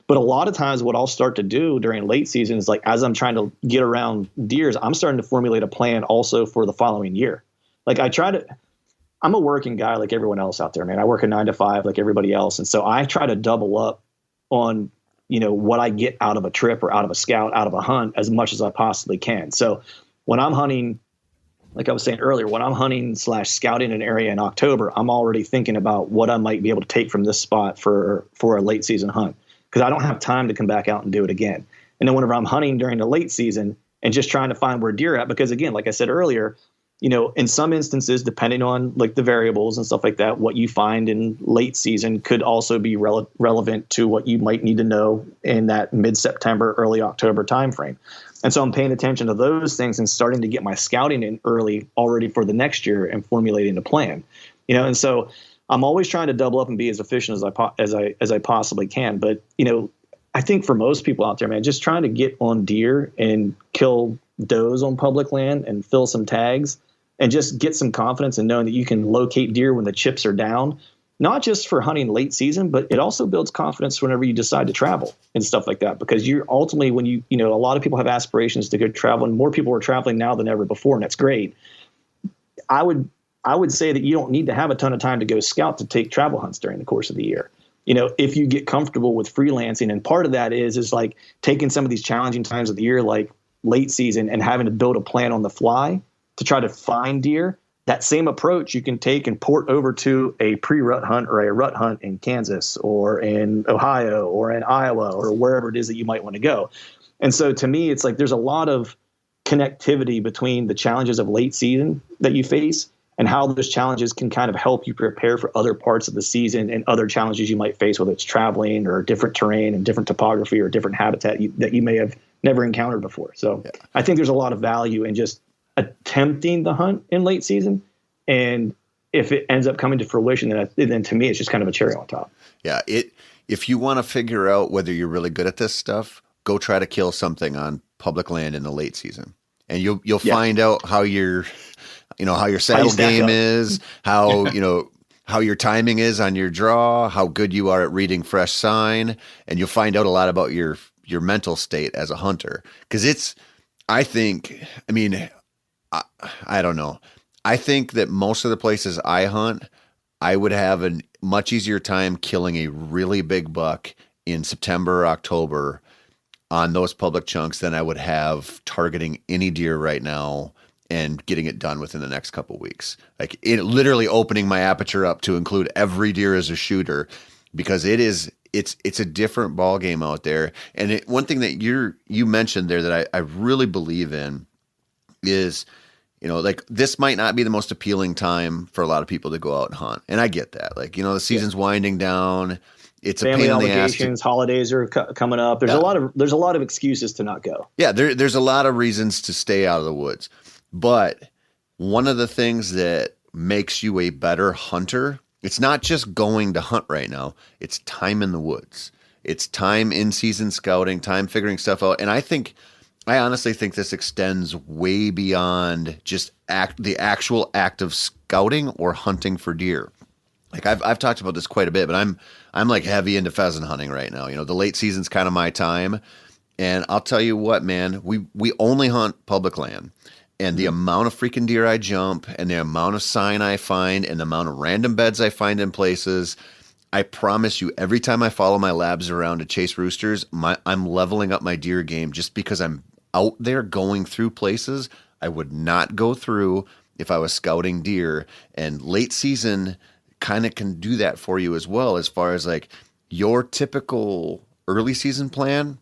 But a lot of times what I'll start to do during late season is, like, as I'm trying to get around deers, I'm starting to formulate a plan also for the following year. Like I'm a working guy like everyone else out there, man. I work a 9 to 5 like everybody else. And so I try to double up on, what I get out of a trip or out of a scout, out of a hunt as much as I possibly can. So when I'm hunting, like I was saying earlier, when I'm hunting / scouting an area in October, I'm already thinking about what I might be able to take from this spot for a late season hunt, because I don't have time to come back out and do it again. And then whenever I'm hunting during the late season and just trying to find where deer are at, because again, like I said earlier, in some instances, depending on like the variables and stuff like that, what you find in late season could also be relevant to what you might need to know in that mid-September, early October timeframe. And so I'm paying attention to those things and starting to get my scouting in early already for the next year and formulating a plan. And so I'm always trying to double up and be as efficient as I possibly can. But, I think for most people out there, man, just trying to get on deer and kill does on public land and fill some tags, and just get some confidence in knowing that you can locate deer when the chips are down, not just for hunting late season, but it also builds confidence whenever you decide to travel and stuff like that. Because you're ultimately, when you know, a lot of people have aspirations to go travel, and more people are traveling now than ever before, and that's great. I would say that you don't need to have a ton of time to go scout to take travel hunts during the course of the year. You know, if you get comfortable with freelancing, and part of that is like taking some of these challenging times of the year, like late season, and having to build a plan on the fly to try to find deer. That same approach you can take and port over to a pre-rut hunt or a rut hunt in Kansas or in Ohio or in Iowa or wherever it is that you might want to go. And so to me, it's like there's a lot of connectivity between the challenges of late season that you face and how those challenges can kind of help you prepare for other parts of the season and other challenges you might face, whether it's traveling or different terrain and different topography or different habitat that you may have never encountered before. So I think there's a lot of value in just attempting the hunt in late season. And if it ends up coming to fruition, then to me, it's just kind of a cherry on top. Yeah. If you want to figure out whether you're really good at this stuff, go try to kill something on public land in the late season, and you'll find out how your saddle game is, how your timing is on your draw, how good you are at reading fresh sign, and you'll find out a lot about your mental state as a hunter. Because I don't know. I think that most of the places I hunt, I would have a much easier time killing a really big buck in September or October on those public chunks than I would have targeting any deer right now and getting it done within the next couple of weeks. Like literally opening my aperture up to include every deer as a shooter, because it's a different ball game out there. And one thing that you mentioned there that I really believe in is, like this might not be the most appealing time for a lot of people to go out and hunt. And I get that. Like, the season's winding down. It's family a pain in the ass. Obligations, holidays are coming up. There's a lot of excuses to not go. Yeah, there's a lot of reasons to stay out of the woods. But one of the things that makes you a better hunter, it's not just going to hunt right now. It's time in the woods. It's time in season scouting, time figuring stuff out. And I honestly think this extends way beyond just the actual act of scouting or hunting for deer. Like I've talked about this quite a bit, but I'm like heavy into pheasant hunting right now. The late season's kind of my time. And I'll tell you what, man, we only hunt public land. And the amount of freaking deer I jump and the amount of sign I find and the amount of random beds I find in places, I promise you, every time I follow my labs around to chase roosters, I'm leveling up my deer game just because I'm out there going through places I would not go through if I was scouting deer. And late season kind of can do that for you as well, as far as like your typical early season plan.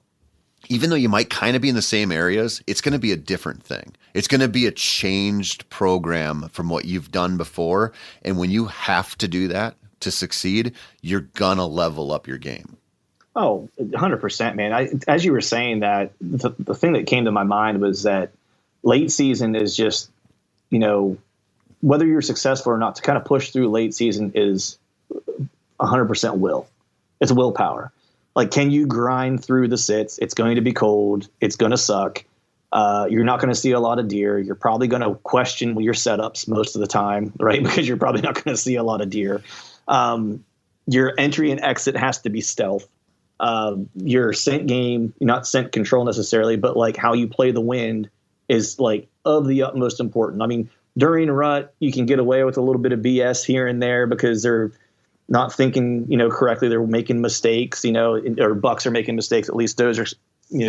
Even though you might kind of be in the same areas, it's going to be a different thing. It's going to be a changed program from what you've done before. And when you have to do that to succeed, you're going to level up your game. Oh, 100%, man. As you were saying that, the thing that came to my mind was that late season is just, whether you're successful or not, to kind of push through late season is 100% will. It's willpower. Like, can you grind through the sits? It's going to be cold. It's going to suck. You're not going to see a lot of deer. You're probably going to question your setups most of the time, right? Because you're probably not going to see a lot of deer. Your entry and exit has to be stealth. Your scent game, not scent control necessarily, but like how you play the wind is like of the utmost important. I mean, during a rut, you can get away with a little bit of BS here and there because they're not thinking, correctly. They're making mistakes, or bucks are making mistakes. At least those are,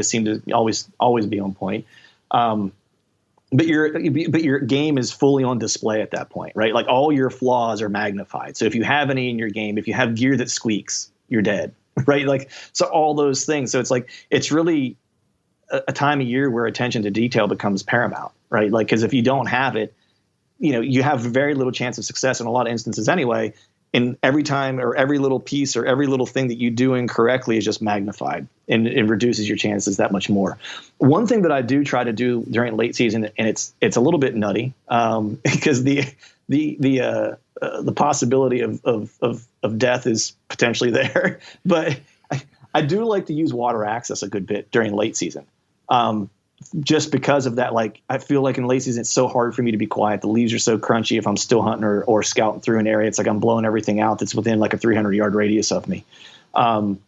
seem to always be on point. But your game is fully on display at that point, right? Like all your flaws are magnified. So if you have any in your game, if you have gear that squeaks, you're dead, right? Like, so all those things. So it's like, it's really a time of year where attention to detail becomes paramount, right? Like, cause if you don't have it, you have very little chance of success in a lot of instances anyway. And every time or every little piece or every little thing that you do incorrectly is just magnified and it reduces your chances that much more. One thing that I do try to do during late season, and it's a little bit nutty, because the possibility of death is potentially there, but I do like to use water access a good bit during late season. just because of that, like, I feel like in late season, it's so hard for me to be quiet. The leaves are so crunchy. If I'm still hunting or scouting through an area, it's like I'm blowing everything out that's within like a 300-yard radius of me. And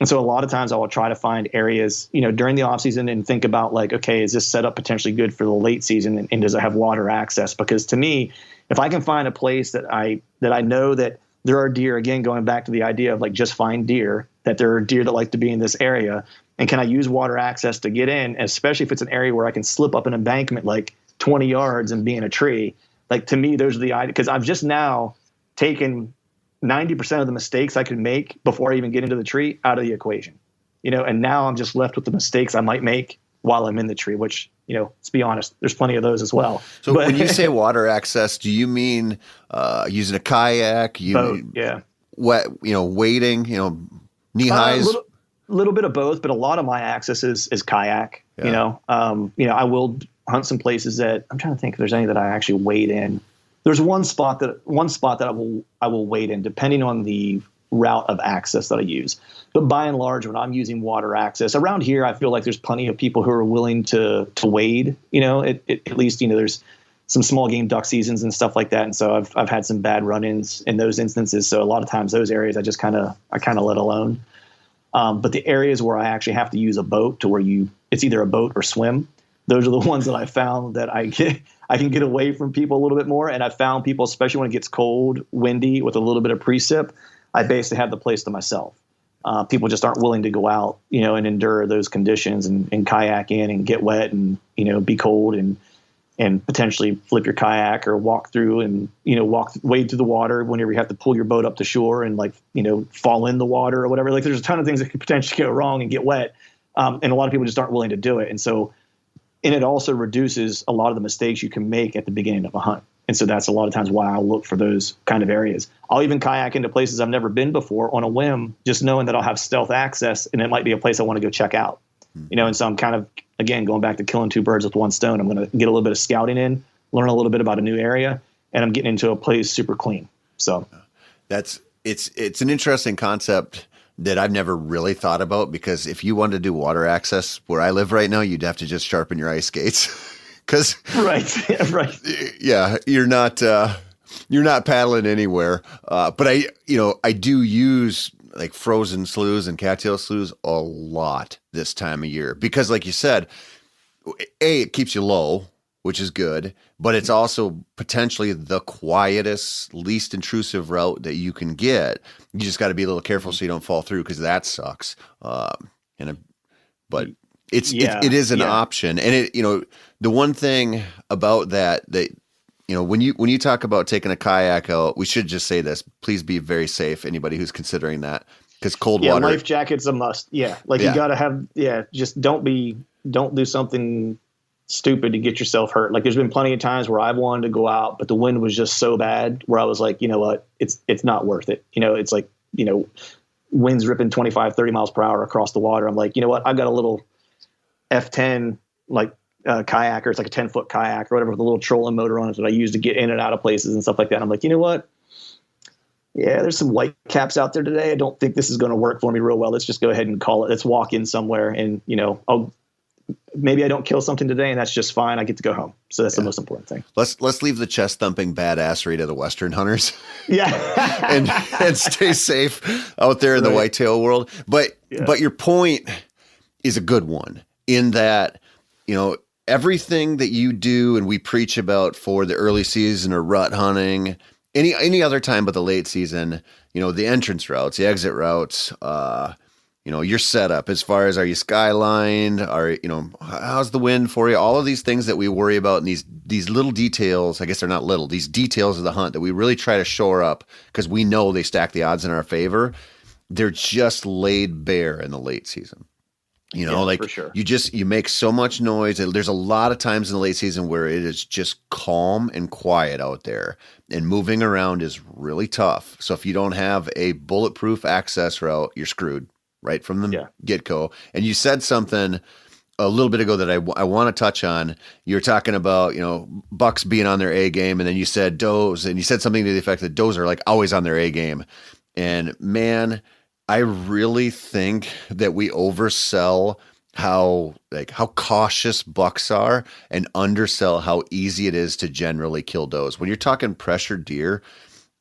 so a lot of times I will try to find areas, during the off season and think about like, okay, is this setup potentially good for the late season? And does it have water access? Because to me, if I can find a place that I know that there are deer, again, going back to the idea of like just find deer, that there are deer that like to be in this area. And can I use water access to get in, especially if it's an area where I can slip up an embankment like 20 yards and be in a tree? Like, to me, those are the ideas, because I've just now taken 90% of the mistakes I could make before I even get into the tree out of the equation, and now I'm just left with the mistakes I might make while I'm in the tree, which, let's be honest, there's plenty of those as well. So when you say water access, do you mean using a kayak? Boat, yeah. Wading, knee highs? A little bit of both, but a lot of my access is kayak. Yeah. I will hunt some places that I'm trying to think if there's any that I actually wade in. There's one spot that I will wade in, depending on the route of access that I use. But by and large, when I'm using water access around here, I feel like there's plenty of people who are willing to wade. At least there's some small game duck seasons and stuff like that. And so I've had some bad run-ins in those instances. So a lot of times those areas I just kind of let alone. But the areas where I actually have to use a boat to where it's either a boat or swim, those are the ones that I found that I can get away from people a little bit more. And I found people, especially when it gets cold, windy, with a little bit of precip, I basically have the place to myself. People just aren't willing to go out, and endure those conditions and kayak in and get wet and, be cold and potentially flip your kayak or walk through and, wade through the water whenever you have to pull your boat up to shore and fall in the water or whatever. Like, there's a ton of things that could potentially go wrong and get wet. And a lot of people just aren't willing to do it. And it also reduces a lot of the mistakes you can make at the beginning of a hunt. And so that's a lot of times why I'll look for those kind of areas. I'll even kayak into places I've never been before on a whim, just knowing that I'll have stealth access and it might be a place I want to go check out. And so I'm kind of, again, going back to killing two birds with one stone. I'm going to get a little bit of scouting in, learn a little bit about a new area, and I'm getting into a place super clean. So it's an interesting concept that I've never really thought about, because if you wanted to do water access where I live right now, you'd have to just sharpen your ice skates. Cause right. Yeah. You're not paddling anywhere. But I do use like frozen sloughs and cattail sloughs a lot this time of year, because like you said, it keeps you low, which is good, but it's also potentially the quietest, least intrusive route that you can get. You just got to be a little careful so you don't fall through, because that sucks. But it is an option. And the one thing about that when you talk about taking a kayak out, we should just say this: please be very safe. Anybody who's considering that, because cold water, life jacket's a must. Yeah, you got to have. Yeah, just don't do something stupid to get yourself hurt. Like, there's been plenty of times where I've wanted to go out, but the wind was just so bad where I was like, you know what, it's not worth it. It's like, winds ripping 25, 30 miles per hour across the water. I'm like, you know what, I've got a little F10, kayak, or it's like a 10-foot kayak or whatever with a little trolling motor on it that I use to get in and out of places and stuff like that. And I'm like, you know what? Yeah, there's some white caps out there today. I don't think this is going to work for me real well. Let's just go ahead and call it. Let's walk in somewhere and, maybe I don't kill something today, and that's just fine. I get to go home. So that's the most important thing. Let's leave the chest thumping badassery to the Western hunters. Yeah. and stay safe out there in the whitetail world. But your point is a good one, in that, everything that you do and we preach about for the early season or rut hunting, any other time but the late season, the entrance routes, the exit routes, your setup as far as, are you skylined? How's the wind for you? All of these things that we worry about, and these little details, I guess they're not little, these details of the hunt that we really try to shore up because we know they stack the odds in our favor. They're just laid bare in the late season. For sure. You make so much noise. There's a lot of times in the late season where it is just calm and quiet out there, and moving around is really tough. So if you don't have a bulletproof access route, you're screwed right from the get-go. And you said something a little bit ago that I want to touch on. You're talking about, bucks being on their A game, and then you said does, and you said something to the effect that does are like always on their A game. And man, I really think that we oversell how cautious bucks are and undersell how easy it is to generally kill does. When you're talking pressured deer,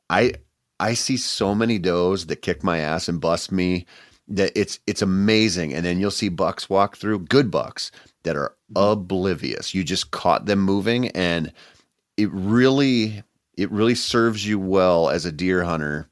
I see so many does that kick my ass and bust me that it's amazing. And then you'll see bucks walk through, good bucks that are oblivious. You just caught them moving, and it really serves you well as a deer hunter.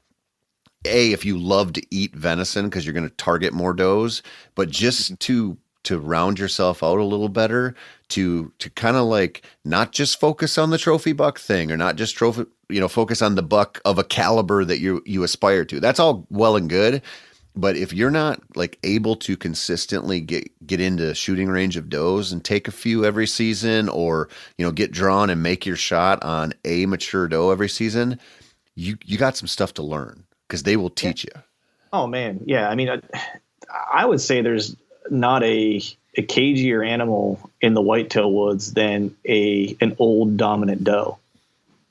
If you love to eat venison because you're going to target more does, but just to round yourself out a little better, to kind of like not just focus on the trophy buck thing, or not just focus on the buck of a caliber that you aspire to. That's all well and good. But if you're not like able to consistently get into shooting range of does and take a few every season, or, get drawn and make your shot on a mature doe every season, you got some stuff to learn, because they will teach you. Oh man. Yeah. I mean, I would say there's not a cagier animal in the whitetail woods than an old dominant doe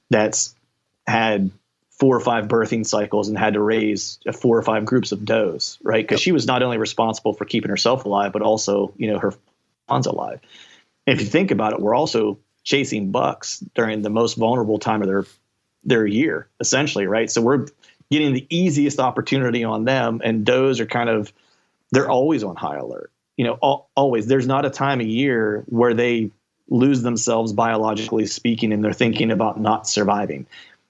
that's had 4 or 5 birthing cycles and had to raise 4 or 5 groups of does, right? Because she was not only responsible for keeping herself alive, but also, her fawns alive. And if you think about it, we're also chasing bucks during the most vulnerable time of their year, essentially, right? So we're getting the easiest opportunity on them, and does are they're always on high alert. Always. There's not a time of year where they lose themselves biologically speaking, and they're thinking about not surviving.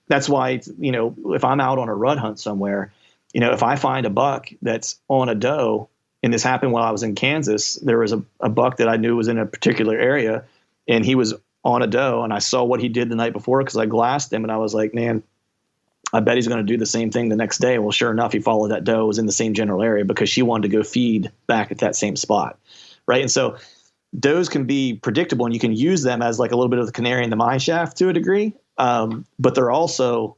That's why, if I'm out on a rut hunt somewhere, if I find a buck that's on a doe, and this happened while I was in Kansas, there was a buck that I knew was in a particular area, and he was on a doe, and I saw what he did the night before because I glassed him, and I was like, man, I bet he's going to do the same thing the next day. Well, sure enough, he followed that doe, was in the same general area because she wanted to go feed back at that same spot, right? And so does can be predictable, and you can use them as like a little bit of the canary in the mine shaft to a degree. But they're also,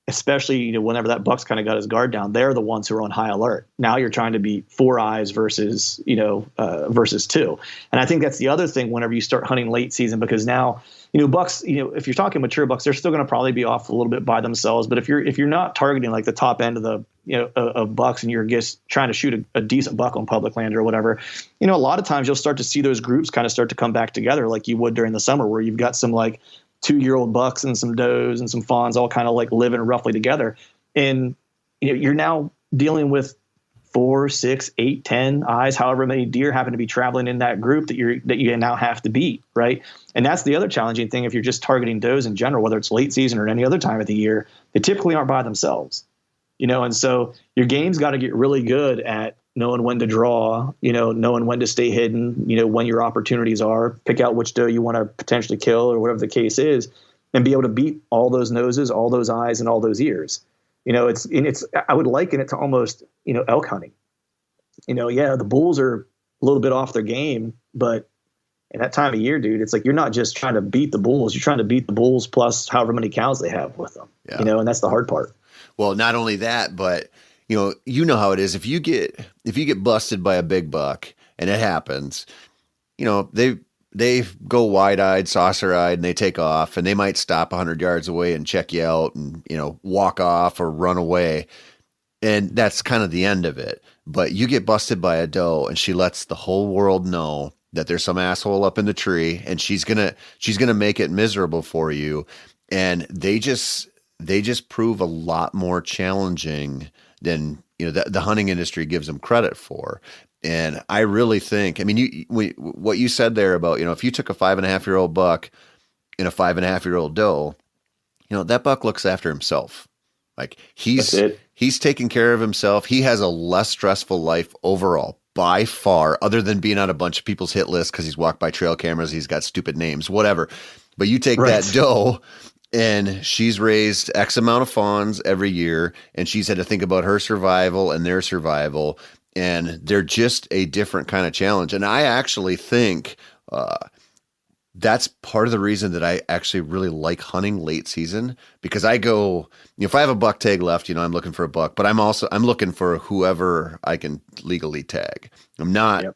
especially, whenever that buck's kind of got his guard down, they're the ones who are on high alert. Now you're trying to be 4 eyes versus 2. And I think that's the other thing whenever you start hunting late season, because now, bucks, if you're talking mature bucks, they're still going to probably be off a little bit by themselves. But if you're not targeting like the top end of the, of bucks, and you're just trying to shoot a decent buck on public land or whatever, a lot of times you'll start to see those groups kind of start to come back together like you would during the summer, where you've got some like 2-year-old bucks and some does and some fawns all kind of like living roughly together. And, you're now dealing with 4, 6, 8, 10 eyes, however many deer happen to be traveling in that group that you now have to beat. Right. And that's the other challenging thing. If you're just targeting does in general, whether it's late season or any other time of the year, they typically aren't by themselves, and so your game's got to get really good at knowing when to draw, knowing when to stay hidden, when your opportunities are, pick out which doe you want to potentially kill or whatever the case is, and be able to beat all those noses, all those eyes, and all those ears. I would liken it to almost, elk hunting. The bulls are a little bit off their game, but in that time of year, dude, it's like, you're not just trying to beat the bulls, you're trying to beat the bulls plus however many cows they have with them, and that's the hard part. Well, not only that, but you know how it is. If you get busted by a big buck, and it happens, they go wide-eyed, saucer-eyed, and they take off, and they might stop 100 yards away and check you out and, walk off or run away. And that's kind of the end of it. But you get busted by a doe, and she lets the whole world know that there's some asshole up in the tree, and she's gonna make it miserable for you. And they just prove a lot more challenging than the hunting industry gives them credit for. And I really think, what you said there about, if you took a 5.5-year-old buck and a 5.5-year-old doe, that buck looks after himself. Like he's taking care of himself. He has a less stressful life overall by far, other than being on a bunch of people's hit lists because he's walked by trail cameras. He's got stupid names, whatever. But you take that doe, and she's raised X amount of fawns every year, and she's had to think about her survival and their survival, and they're just a different kind of challenge. And I actually think that's part of the reason that I actually really like hunting late season, because I go, if I have a buck tag left, I'm looking for a buck, but I'm looking for whoever I can legally tag. I'm not,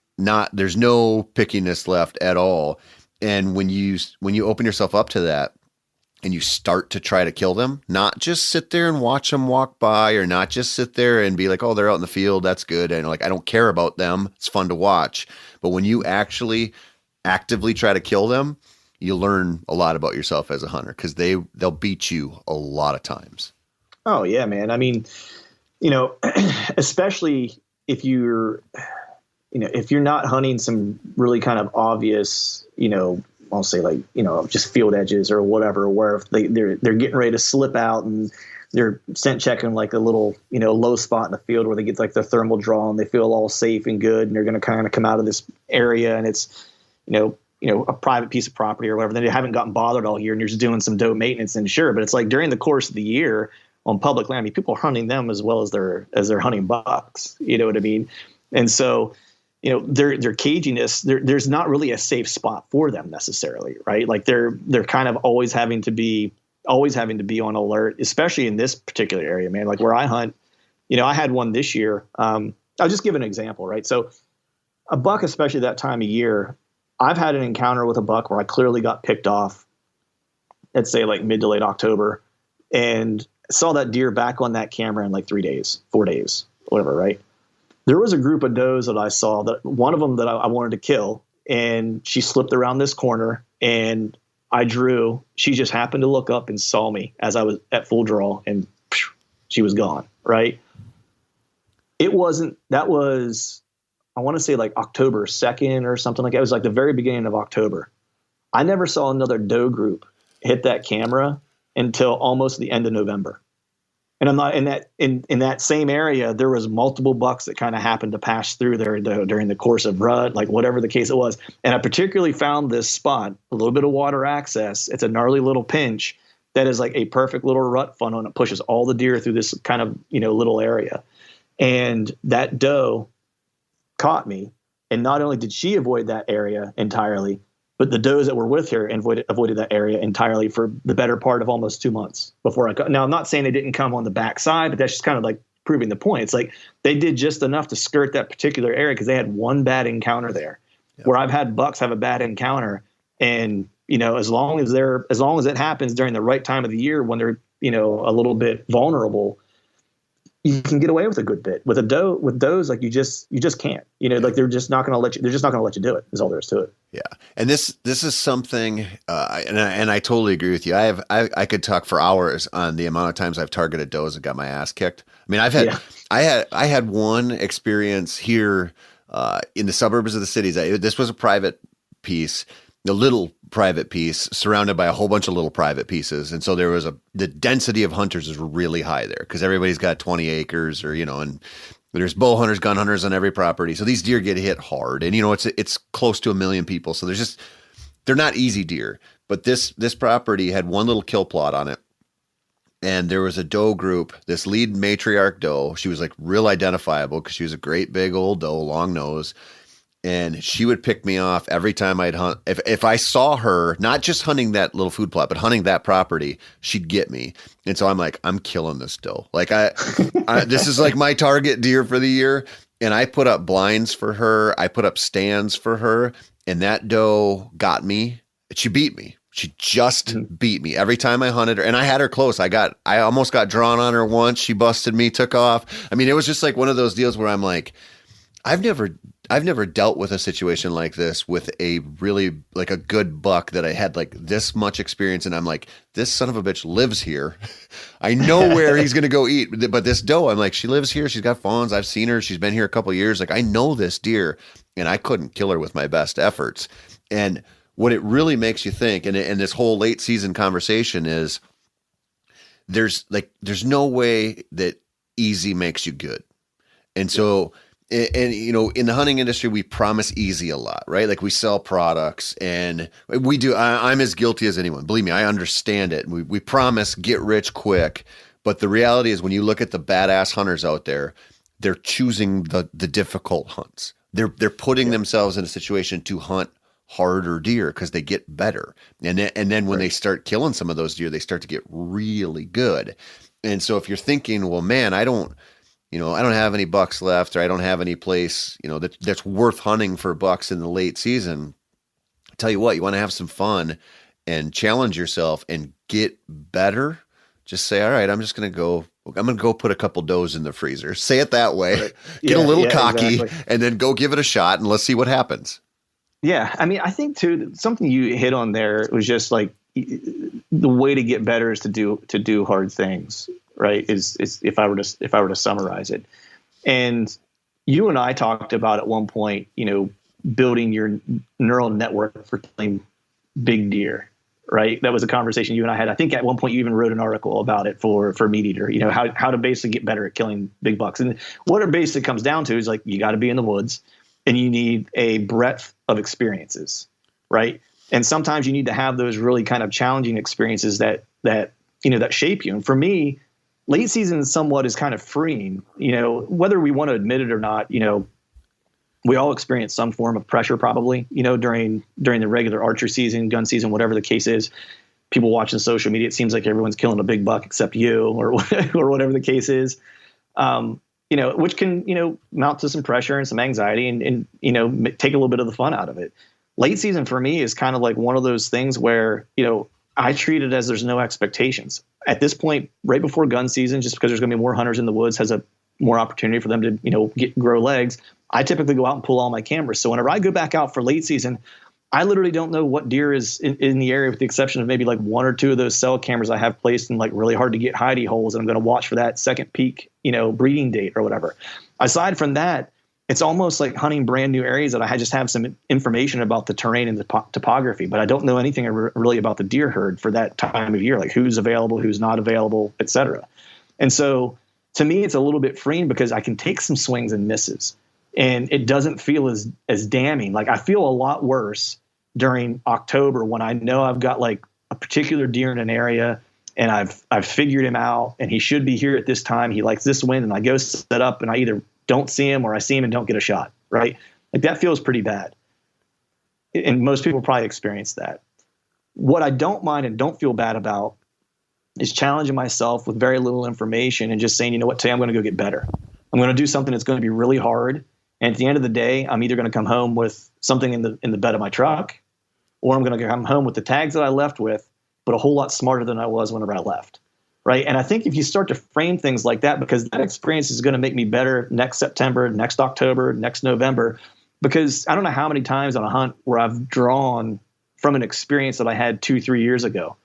there's no pickiness left at all. And when you open yourself up to that, and you start to try to kill them, not just sit there and watch them walk by, or not just sit there and be like, oh, they're out in the field, that's good, and like, I don't care about them, it's fun to watch. But when you actually actively try to kill them, you learn a lot about yourself as a hunter, because they'll beat you a lot of times. Oh yeah, man. I mean, especially if you're not hunting some really kind of obvious, I'll say like, just field edges or whatever, where if they're getting ready to slip out and they're scent checking like a little, low spot in the field where they get like their thermal draw and they feel all safe and good, and they're going to kind of come out of this area and it's, a private piece of property or whatever, then they haven't gotten bothered all year and you're just doing some doe maintenance, and sure. But it's like during the course of the year on public land, I mean, people are hunting them as well as they're hunting bucks, you know what I mean? And so, their caginess, there's not really a safe spot for them necessarily, right? Like they're kind of always having to be on alert, especially in this particular area, man. Like where I hunt, I had one this year. I'll just give an example, right? So a buck, especially that time of year, I've had an encounter with a buck where I clearly got picked off, let's say like mid to late October, and saw that deer back on that camera in like 3 days, 4 days, whatever, right? There was a group of does that I saw, that one of them that I wanted to kill, and she slipped around this corner and I drew. She just happened to look up and saw me as I was at full draw, and she was gone, right? That was, I want to say like October 2nd or something like that. It was like the very beginning of October. I never saw another doe group hit that camera until almost the end of November. And I'm not in that same area. There was multiple bucks that kind of happened to pass through there during the course of rut, like whatever the case it was. And I particularly found this spot, a little bit of water access. It's a gnarly little pinch that is like a perfect little rut funnel, and it pushes all the deer through this kind of, little area. And that doe caught me. And not only did she avoid that area entirely, but the does that were with her avoided that area entirely for the better part of almost 2 months before I got. Now, I'm not saying they didn't come on the backside, but that's just kind of like proving the point. It's like they did just enough to skirt that particular area because they had one bad encounter there. Yep. Where I've had bucks have a bad encounter, and as long as it happens during the right time of the year when they're a little bit vulnerable, you can get away with a good bit. With does, like you just can't. Like they're just not going to let you. They're just not going to let you do it. Is all there is to it. Yeah, and this is something, and I totally agree with you. I could talk for hours on the amount of times I've targeted does and got my ass kicked. I mean, I had one experience here in the suburbs of the cities. This was a private piece, a little private piece surrounded by a whole bunch of little private pieces. And so the density of hunters is really high there because everybody's got 20 acres or, and there's bow hunters, gun hunters on every property. So these deer get hit hard, and, it's close to 1 million people. So they're not easy deer, but this property had one little kill plot on it. And there was a doe group, this lead matriarch doe. She was like real identifiable because she was a great big old doe, long nose. And she would pick me off every time I'd hunt. If I saw her, not just hunting that little food plot, but hunting that property, she'd get me. And so I'm like, I'm killing this doe. Like this is like my target deer for the year. And I put up blinds for her. I put up stands for her. And that doe got me. She beat me. She just beat me every time I hunted her. And I had her close. I almost got drawn on her once. She busted me, took off. I mean, it was just like one of those deals where I'm like, I've never dealt with a situation like this with a really like a good buck that I had like this much experience. And I'm like, this son of a bitch lives here. I know where he's going to go eat. But this doe, I'm like, she lives here. She's got fawns. I've seen her. She's been here a couple of years. Like I know this deer, and I couldn't kill her with my best efforts. And what it really makes you think, and this whole late season conversation is there's no way that easy makes you good. And so, and in the hunting industry, we promise easy a lot, right? Like we sell products, and we do. I'm as guilty as anyone. Believe me, I understand it. We promise get rich quick, but the reality is, when you look at the badass hunters out there, they're choosing the difficult hunts. They're putting themselves in a situation to hunt harder deer because they get better, and then when they start killing some of those deer, they start to get really good. And so, if you're thinking, well, man, I don't have any bucks left, or I don't have any place, that's worth hunting for bucks in the late season. I tell you what, you want to have some fun and challenge yourself and get better, just say, all right, I'm going to go put a couple does in the freezer. Say it that way. Right. Get a little cocky, exactly. and then go give it a shot and let's see what happens. Yeah. I mean, I think too, something you hit on there was just like the way to get better is to do hard things, right? Is if I were to summarize it. And you and I talked about at one point, building your neural network for killing big deer, right? That was a conversation you and I had. I think at one point you even wrote an article about it for Meat Eater, how to basically get better at killing big bucks. And what it basically comes down to is like, you got to be in the woods and you need a breadth of experiences, right? And sometimes you need to have those really kind of challenging experiences that shape you. And for me, late season somewhat is kind of freeing, whether we want to admit it or not. We all experience some form of pressure probably, during the regular archery season, gun season, whatever the case is. People watching social media, it seems like everyone's killing a big buck except you or whatever the case is. Which can, mount to some pressure and some anxiety and take a little bit of the fun out of it. Late season for me is kind of like one of those things where, I treat it as there's no expectations. At this point, right before gun season, just because there's going to be more hunters in the woods, has a more opportunity for them to, grow legs. I typically go out and pull all my cameras. So whenever I go back out for late season, I literally don't know what deer is in the area with the exception of maybe like one or two of those cell cameras I have placed in like really hard to get hidey holes. And I'm going to watch for that second peak, breeding date or whatever. Aside from that, it's almost like hunting brand new areas that I just have some information about the terrain and the topography, but I don't know anything really about the deer herd for that time of year, like who's available, who's not available, et cetera. And so to me, it's a little bit freeing because I can take some swings and misses and it doesn't feel as damning. Like I feel a lot worse during October when I know I've got like a particular deer in an area and I've figured him out and he should be here at this time. He likes this wind and I go set up and I either don't see him or I see him and don't get a shot, right? Like that feels pretty bad. And most people probably experience that. What I don't mind and don't feel bad about is challenging myself with very little information and just saying, you know what, today I'm going to go get better. I'm going to do something that's going to be really hard. And at the end of the day, I'm either going to come home with something in the bed of my truck or I'm going to come home with the tags that I left with, but a whole lot smarter than I was whenever I left. Right. And I think if you start to frame things like that, because that experience is going to make me better next September, next October, next November, because I don't know how many times on a hunt where I've drawn from an experience that I had 2-3 years ago.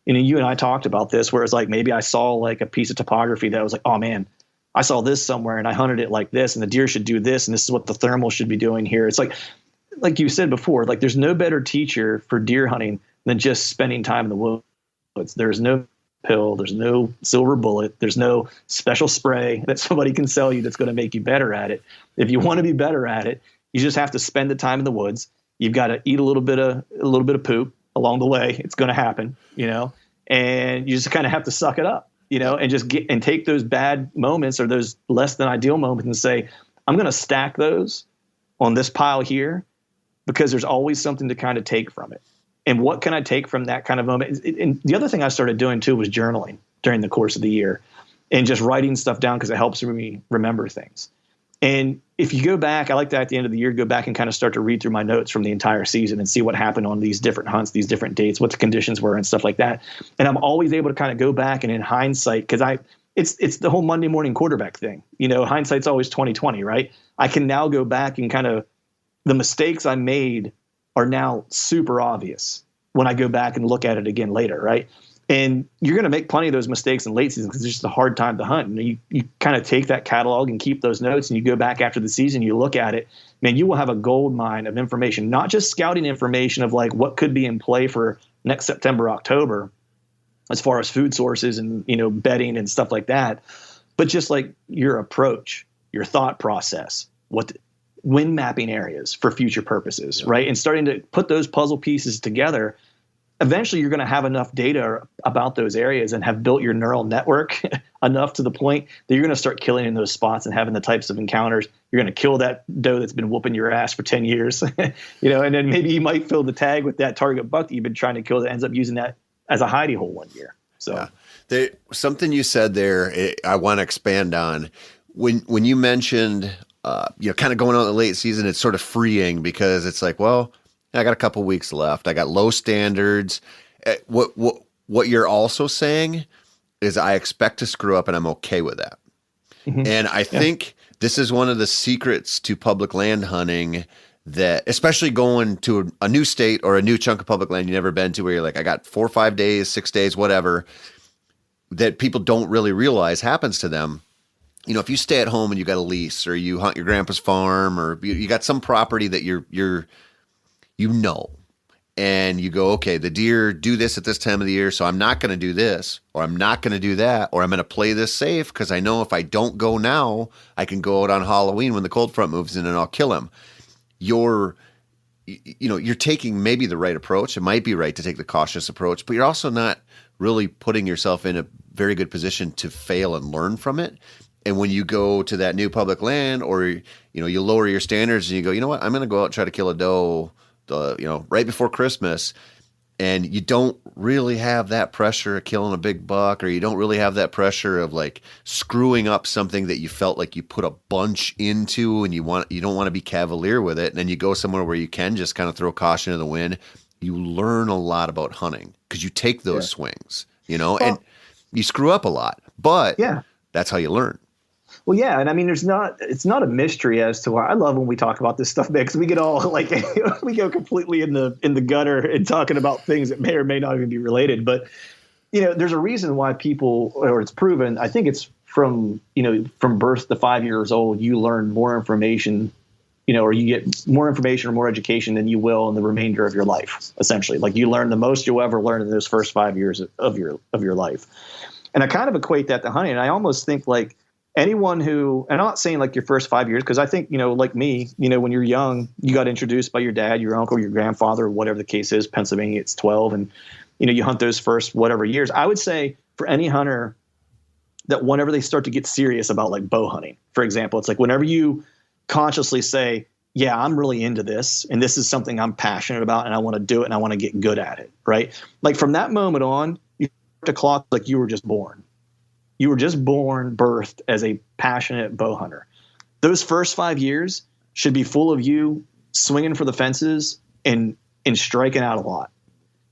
You and I talked about this, where it's like maybe I saw like a piece of topography that was like, oh, man, I saw this somewhere and I hunted it like this and the deer should do this. And this is what the thermal should be doing here. It's like you said before, like there's no better teacher for deer hunting than just spending time in the woods. There's no pill, there's no silver bullet, there's no special spray that somebody can sell you that's going to make you better at it. If you want to be better at it, you just have to spend the time in the woods. You've got to eat a little bit of poop along the way. It's going to happen, and you just kind of have to suck it up, and just take those bad moments or those less than ideal moments and say, I'm going to stack those on this pile here because there's always something to kind of take from it. And what can I take from that kind of moment? And the other thing I started doing too was journaling during the course of the year and just writing stuff down because it helps me remember things. And if you go back, I like that at the end of the year, go back and kind of start to read through my notes from the entire season and see what happened on these different hunts, these different dates, what the conditions were and stuff like that. And I'm always able to kind of go back and in hindsight, because it's the whole Monday morning quarterback thing. Hindsight's always 20/20, right? I can now go back and kind of the mistakes I made are now super obvious when I go back and look at it again later, right? And you're going to make plenty of those mistakes in late season because it's just a hard time to hunt. And you kind of take that catalog and keep those notes and you go back after the season, you look at it, man, you will have a gold mine of information, not just scouting information of like what could be in play for next September, October, as far as food sources and, bedding and stuff like that, but just like your approach, your thought process, wind mapping areas for future purposes, right? And starting to put those puzzle pieces together, eventually you're going to have enough data about those areas and have built your neural network enough to the point that you're going to start killing in those spots and having the types of encounters. You're going to kill that doe that's been whooping your ass for 10 years, and then maybe you might fill the tag with that target buck that you've been trying to kill that ends up using that as a hidey hole one year. So something you said there, I want to expand on when you mentioned, kind of going on in the late season, it's sort of freeing because it's like, well, I got a couple weeks left. I got low standards. What you're also saying is I expect to screw up and I'm okay with that. Mm-hmm. And I think this is one of the secrets to public land hunting, that especially going to a new state or a new chunk of public land you've never been to, where you're like, I got 4 or 5 days, 6 days, whatever, that people don't really realize happens to them. You know, if you stay at home and you got a lease, or you hunt your grandpa's farm, or you got some property that and you go, okay, the deer do this at this time of the year, so I'm not going to do this, or I'm not going to do that, or I'm going to play this safe because I know if I don't go now, I can go out on Halloween when the cold front moves in and I'll kill him. You're taking maybe the right approach. It might be right to take the cautious approach, but you're also not really putting yourself in a very good position to fail and learn from it. And when you go to that new public land, or, you lower your standards and you go, you know what, I'm going to go out and try to kill a doe, right before Christmas, and you don't really have that pressure of killing a big buck, or you don't really have that pressure of like screwing up something that you felt like you put a bunch into, and you don't want to be cavalier with it. And then you go somewhere where you can just kind of throw caution to the wind. You learn a lot about hunting because you take those swings, and you screw up a lot, but that's how you learn. Well, yeah, and I mean, it's not a mystery as to why. I love when we talk about this stuff, because we get all like we go completely in the gutter and talking about things that may or may not even be related. But there's a reason why people, or it's proven. I think it's from birth to 5 years old, you learn more information, or you get more information or more education than you will in the remainder of your life. Essentially, like you learn the most you'll ever learn in those first 5 years of your life. And I kind of equate that to hunting. And I almost think like, anyone who, and I'm not saying like your first 5 years, because I think, like me, when you're young, you got introduced by your dad, your uncle, your grandfather, whatever the case is. Pennsylvania, it's 12. And, you hunt those first whatever years. I would say for any hunter that whenever they start to get serious about like bow hunting, for example, it's like whenever you consciously say, yeah, I'm really into this, and this is something I'm passionate about, and I want to do it, and I want to get good at it, right? Like from that moment on, you start to clock like you were just born. You were just birthed as a passionate bow hunter. Those first 5 years should be full of you swinging for the fences and striking out a lot,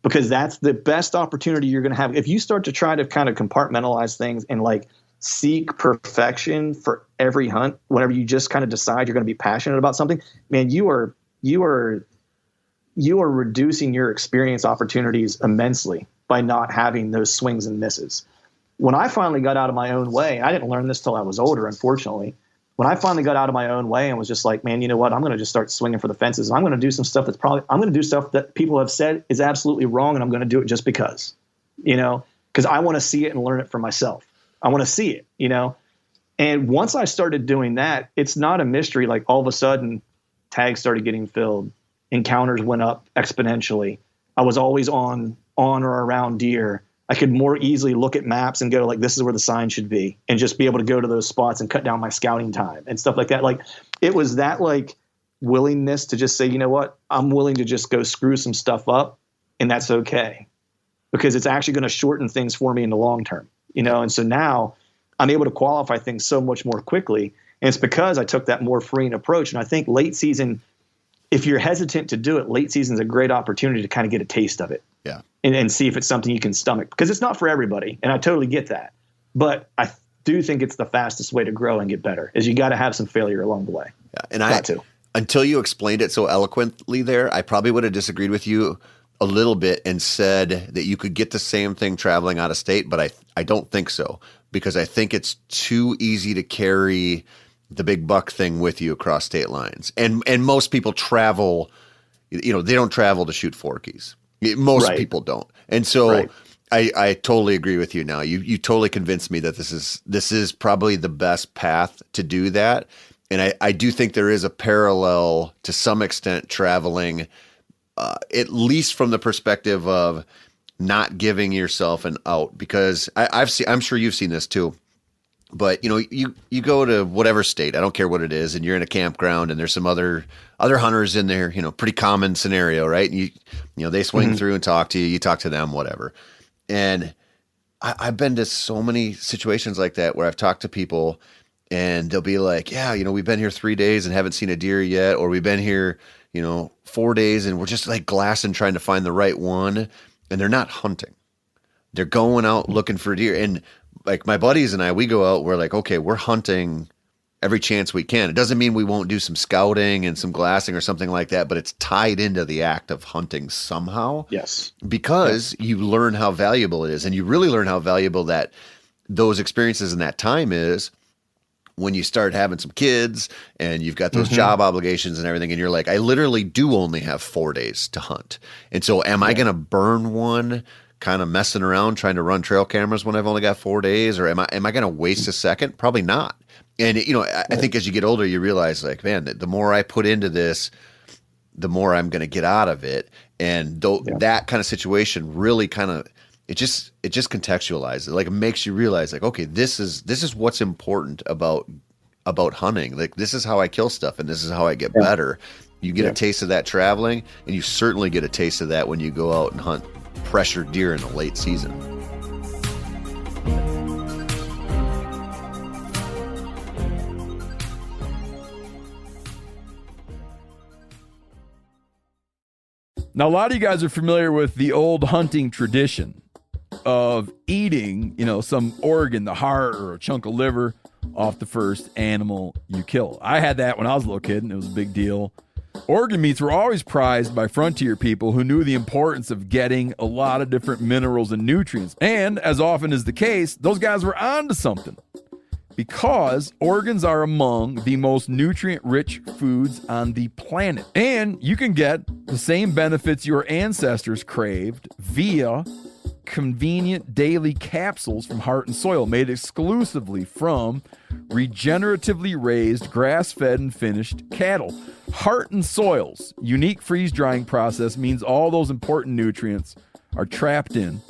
because that's the best opportunity you're going to have. If you start to try to kind of compartmentalize things and like seek perfection for every hunt, whenever you just kind of decide you're going to be passionate about something, man, you are reducing your experience opportunities immensely by not having those swings and misses. When I finally got out of my own way, I didn't learn this till I was older, unfortunately. When I finally got out of my own way and was just like, man, you know what? I'm going to just start swinging for the fences. I'm going to do some stuff I'm going to do stuff that people have said is absolutely wrong, and I'm going to do it just because, because I want to see it and learn it for myself. I want to see it, And once I started doing that, it's not a mystery. Like all of a sudden, tags started getting filled. Encounters went up exponentially. I was always on or around deer. I could more easily look at maps and go like, this is where the sign should be, and just be able to go to those spots and cut down my scouting time and stuff like that. Like it was that like willingness to just say, you know what, I'm willing to just go screw some stuff up, and that's okay, because it's actually going to shorten things for me in the long term, And so now I'm able to qualify things so much more quickly. And it's because I took that more freeing approach. And I think late season, if you're hesitant to do it, late season is a great opportunity to kind of get a taste of it. Yeah. And see if it's something you can stomach, because it's not for everybody. And I totally get that. But I do think it's the fastest way to grow and get better, is you got to have some failure along the way. Yeah. And until you explained it so eloquently there, I probably would have disagreed with you a little bit and said that you could get the same thing traveling out of state. But I don't think so, because I think it's too easy to carry the big buck thing with you across state lines. And most people travel, they don't travel to shoot forkies. Most people don't. And so I totally agree with you now. You totally convinced me that this is probably the best path to do that. And I do think there is a parallel to some extent traveling, at least from the perspective of not giving yourself an out, because I'm sure you've seen this too. But you go to whatever state, I don't care what it is, and you're in a campground and there's some other hunters in there, pretty common scenario, right? And they swing through and talk to you, you talk to them, whatever. And I've been to so many situations like that where I've talked to people and they'll be like, yeah, we've been here 3 days and haven't seen a deer yet, or we've been here, 4 days, and we're just like glassing, trying to find the right one. And they're not hunting. They're going out looking for deer. And like my buddies and I, we go out, we're like, okay, we're hunting every chance we can. It doesn't mean we won't do some scouting and some glassing or something like that, but it's tied into the act of hunting somehow. Yes. Because you learn how valuable it is. And you really learn how valuable that those experiences and that time is when you start having some kids and you've got those job obligations and everything. And you're like, I literally do only have 4 days to hunt. And so am I going to burn one kind of messing around trying to run trail cameras when I've only got 4 days? Or am I going to waste a second? Probably not. And, I think as you get older, you realize like, man, the more I put into this, the more I'm going to get out of it. And that kind of situation really kind of, it just contextualizes it. Like it makes you realize like, okay, this is what's important about hunting. Like this is how I kill stuff and this is how I get better. You get a taste of that traveling, and you certainly get a taste of that when you go out and hunt pressured deer in the late season. Now, a lot of you guys are familiar with the old hunting tradition of eating, some organ, the heart or a chunk of liver off the first animal you kill. I had that when I was a little kid, and it was a big deal. Organ meats were always prized by frontier people who knew the importance of getting a lot of different minerals and nutrients. And as often is the case, those guys were onto something, because organs are among the most nutrient-rich foods on the planet. And you can get the same benefits your ancestors craved via convenient daily capsules from Heart and Soil, made exclusively from regeneratively raised, grass-fed, and finished cattle. Heart and Soil's unique freeze-drying process means all those important nutrients are trapped in,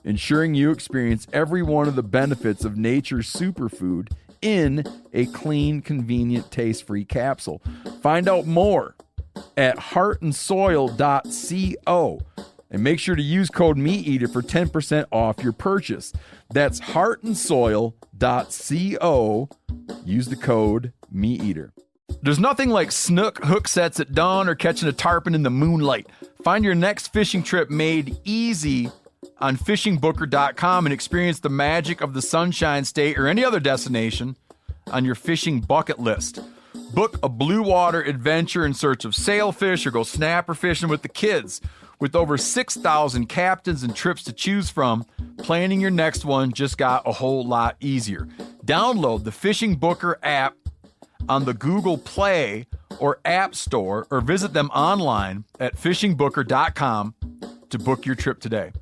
ensuring you experience every one of the benefits of nature's superfood in a clean, convenient, taste-free capsule. Find out more at heartandsoil.co, and make sure to use code MeatEater for 10% off your purchase. That's heartandsoil.co. Use the code MeatEater. There's nothing like snook hook sets at dawn or catching a tarpon in the moonlight. Find your next fishing trip made easy on fishingbooker.com and experience the magic of the Sunshine State or any other destination on your fishing bucket list. Book a blue water adventure in search of sailfish or go snapper fishing with the kids. With over 6,000 captains and trips to choose from, planning your next one just got a whole lot easier. Download the Fishing Booker app on the Google Play or App Store, or visit them online at fishingbooker.com to book your trip today.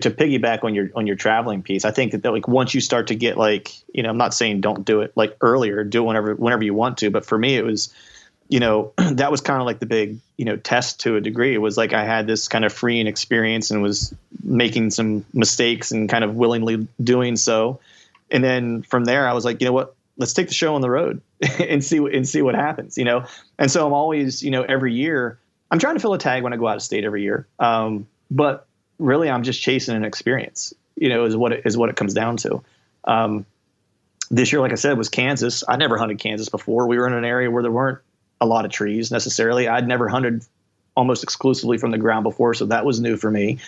To piggyback on your traveling piece, I think that like once you start to get like, I'm not saying don't do it like earlier, do it whenever you want to, but for me it was, that was kind of like the big, test to a degree. It was like I had this kind of freeing experience and was making some mistakes and kind of willingly doing so. And then from there I was like, you know what, let's take the show on the road and see what happens, And so I'm always, every year I'm trying to fill a tag when I go out of state every year. But really, I'm just chasing an experience, is what it comes down to. This year, like I said, was Kansas. I never hunted Kansas before. We were in an area where there weren't a lot of trees necessarily. I'd never hunted almost exclusively from the ground before, so that was new for me.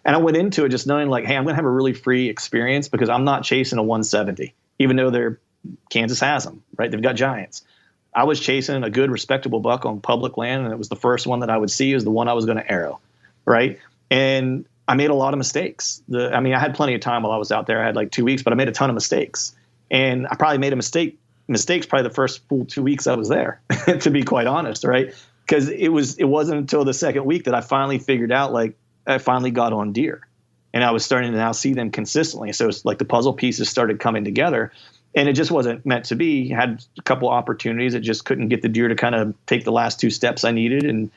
And I went into it just knowing like, hey, I'm going to have a really free experience because I'm not chasing a 170, even though Kansas has them, right? They've got giants. I was chasing a good, respectable buck on public land, and it was the first one that I would see is the one I was going to arrow, right? And I made a lot of mistakes. I had plenty of time while I was out there. I had like 2 weeks, but I made a ton of mistakes. And I probably made mistakes probably the first full 2 weeks I was there, to be quite honest, right? Because it wasn't until the second week that I finally figured out, like, I finally got on deer. And I was starting to now see them consistently. So it's like the puzzle pieces started coming together. And it just wasn't meant to be. I had a couple opportunities. It just couldn't get the deer to kind of take the last two steps I needed. And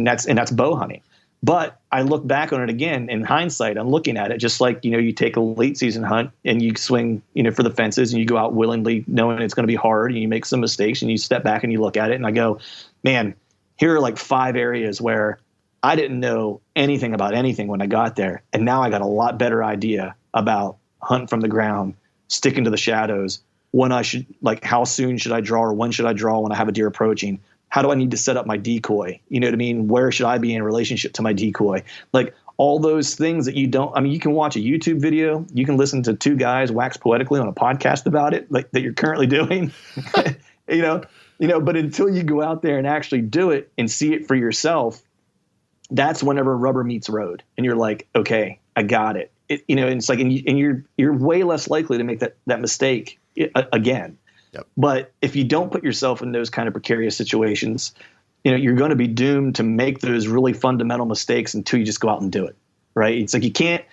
that's bow hunting. But I look back on it again in hindsight. I'm looking at it just like, you take a late season hunt and you swing, for the fences and you go out willingly knowing it's going to be hard and you make some mistakes and you step back and you look at it and I go, man, here are like 5 areas where I didn't know anything about anything when I got there. And now I got a lot better idea about hunting from the ground, sticking to the shadows, when I should, like, how soon should I draw, or when should I draw when I have a deer approaching? How do I need to set up my decoy? You know what I mean? Where should I be in relationship to my decoy? Like, all those things that you don't, I mean, you can watch a YouTube video, you can listen to two guys wax poetically on a podcast about it, like that you're currently doing, you know, but until you go out there and actually do it and see it for yourself, that's whenever rubber meets road and you're like, okay, I got it. You know, and it's like, and you're way less likely to make that mistake again. Yep. But if you don't put yourself in those kind of precarious situations, you know, you're going to be doomed to make those really fundamental mistakes until you just go out and do it. Right. It's like, you can't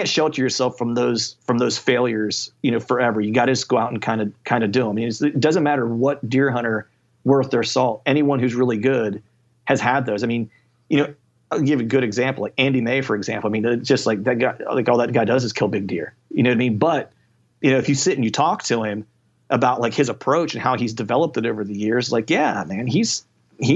shelter yourself from those failures, you know, forever. You got to just go out and kind of do them. I mean, it doesn't matter what deer hunter worth their salt. Anyone who's really good has had those. I mean, you know, I'll give a good example, like Andy May, for example. I mean, it's just like that guy, like all that guy does is kill big deer. You know what I mean? But, you know, if you sit and you talk to him about like his approach and how he's developed it over the years, like, yeah, man, he's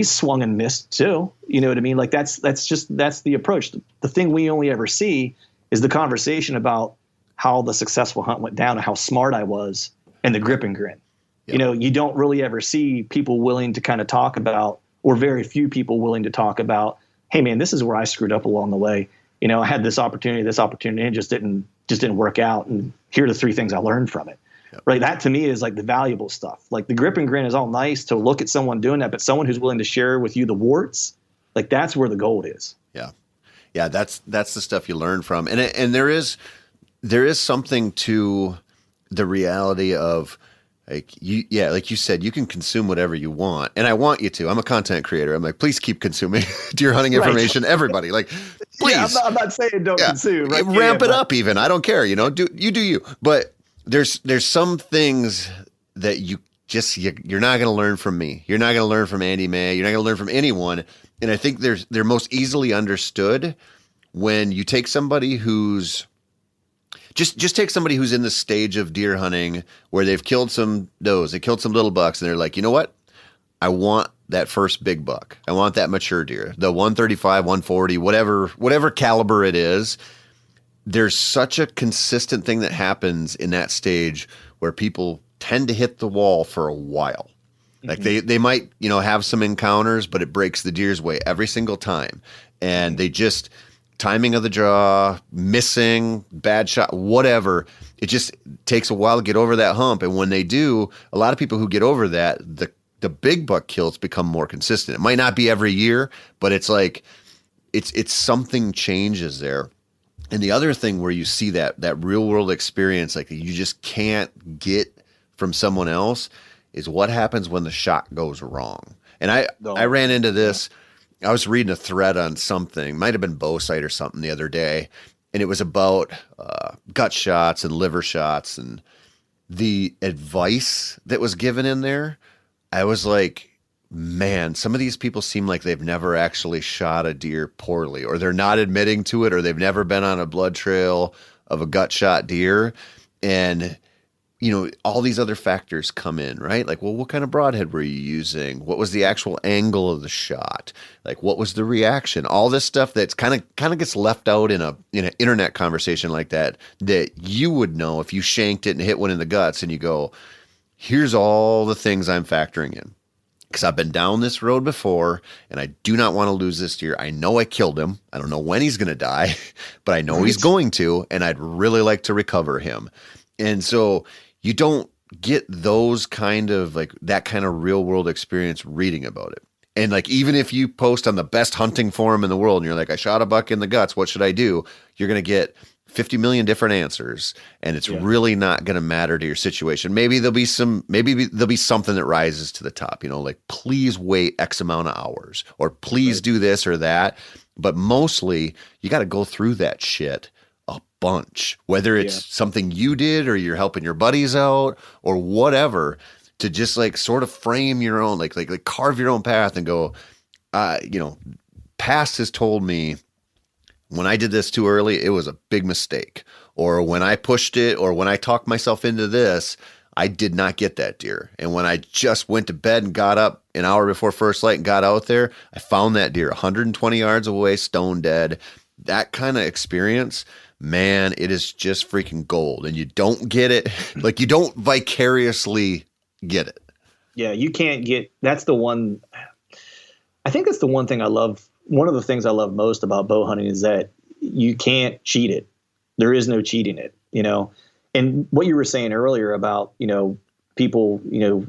swung and missed too. You know what I mean? Like that's the approach. The thing we only ever see is the conversation about how the successful hunt went down and how smart I was and the grip and grin. Yep. You know, you don't really ever see people willing to kind of talk about, or very few people willing to talk about, hey man, this is where I screwed up along the way. You know, I had this opportunity, and it just didn't work out. And here are the three things I learned from it. Yep. Right. That to me is like the valuable stuff. Like the grip and grin is all nice to look at someone doing that, but someone who's willing to share with you the warts, like that's where the gold is. Yeah. Yeah. That's the stuff you learn from. And there is something to the reality of like like you said, you can consume whatever you want. And I want you to. I'm a content creator. I'm like, please keep consuming deer hunting information. Right. Everybody, like, please. Yeah, I'm not saying don't consume. Right? Ramp it up even. I don't care. You know, do you. But there's some things that you're not going to learn from me. You're not going to learn from Andy May. You're not going to learn from anyone. And I think they're most easily understood when you take somebody who's just take somebody who's in the stage of deer hunting where they've killed some does, they killed some little bucks, and they're like, you know what? I want that first big buck. I want that mature deer, the 135, 140, whatever caliber it is. There's such a consistent thing that happens in that stage where people tend to hit the wall for a while. Like they might, you know, have some encounters, but it breaks the deer's way every single time. And they just, timing of the draw, missing, bad shot, whatever. It just takes a while to get over that hump. And when they do, a lot of people who get over that, the big buck kills become more consistent. It might not be every year, but it's like, it's something changes there. And the other thing where you see that real world experience, like you just can't get from someone else, is what happens when the shot goes wrong. And I ran into this. I was reading a thread on something, might have been Bow Sight or something the other day, and it was about gut shots and liver shots, and the advice that was given in there. I was like, man, some of these people seem like they've never actually shot a deer poorly, or they're not admitting to it, or they've never been on a blood trail of a gut shot deer. And, you know, all these other factors come in, right? Like, well, what kind of broadhead were you using? What was the actual angle of the shot? Like, what was the reaction? All this stuff that's kind of gets left out in an internet conversation like that you would know if you shanked it and hit one in the guts and you go, here's all the things I'm factoring in. Because I've been down this road before, and I do not want to lose this deer. I know I killed him. I don't know when he's going to die, but I know he's going to, and I'd really like to recover him. And so you don't get those kind of like that kind of real world experience reading about it. And like, even if you post on the best hunting forum in the world and you're like, I shot a buck in the guts, what should I do? You're going to get 50 million different answers, and it's really not going to matter to your situation. Maybe there'll be something that rises to the top, you know, like please wait X amount of hours, or please do this or that. But mostly you got to go through that shit a bunch, whether it's something you did or you're helping your buddies out or whatever, to just like sort of frame your own, like carve your own path and go, you know, past has told me when I did this too early, it was a big mistake. Or when I pushed it, or when I talked myself into this, I did not get that deer. And when I just went to bed and got up an hour before first light and got out there, I found that deer 120 yards away, stone dead. That kind of experience, man, it is just freaking gold. And you don't get it. Like, you don't vicariously get it. Yeah, you can't get, that's the one, I think that's the one thing I love. One of the things I love most about bow hunting is that you can't cheat it. There is no cheating it, you know? And what you were saying earlier about, you know, people, you know,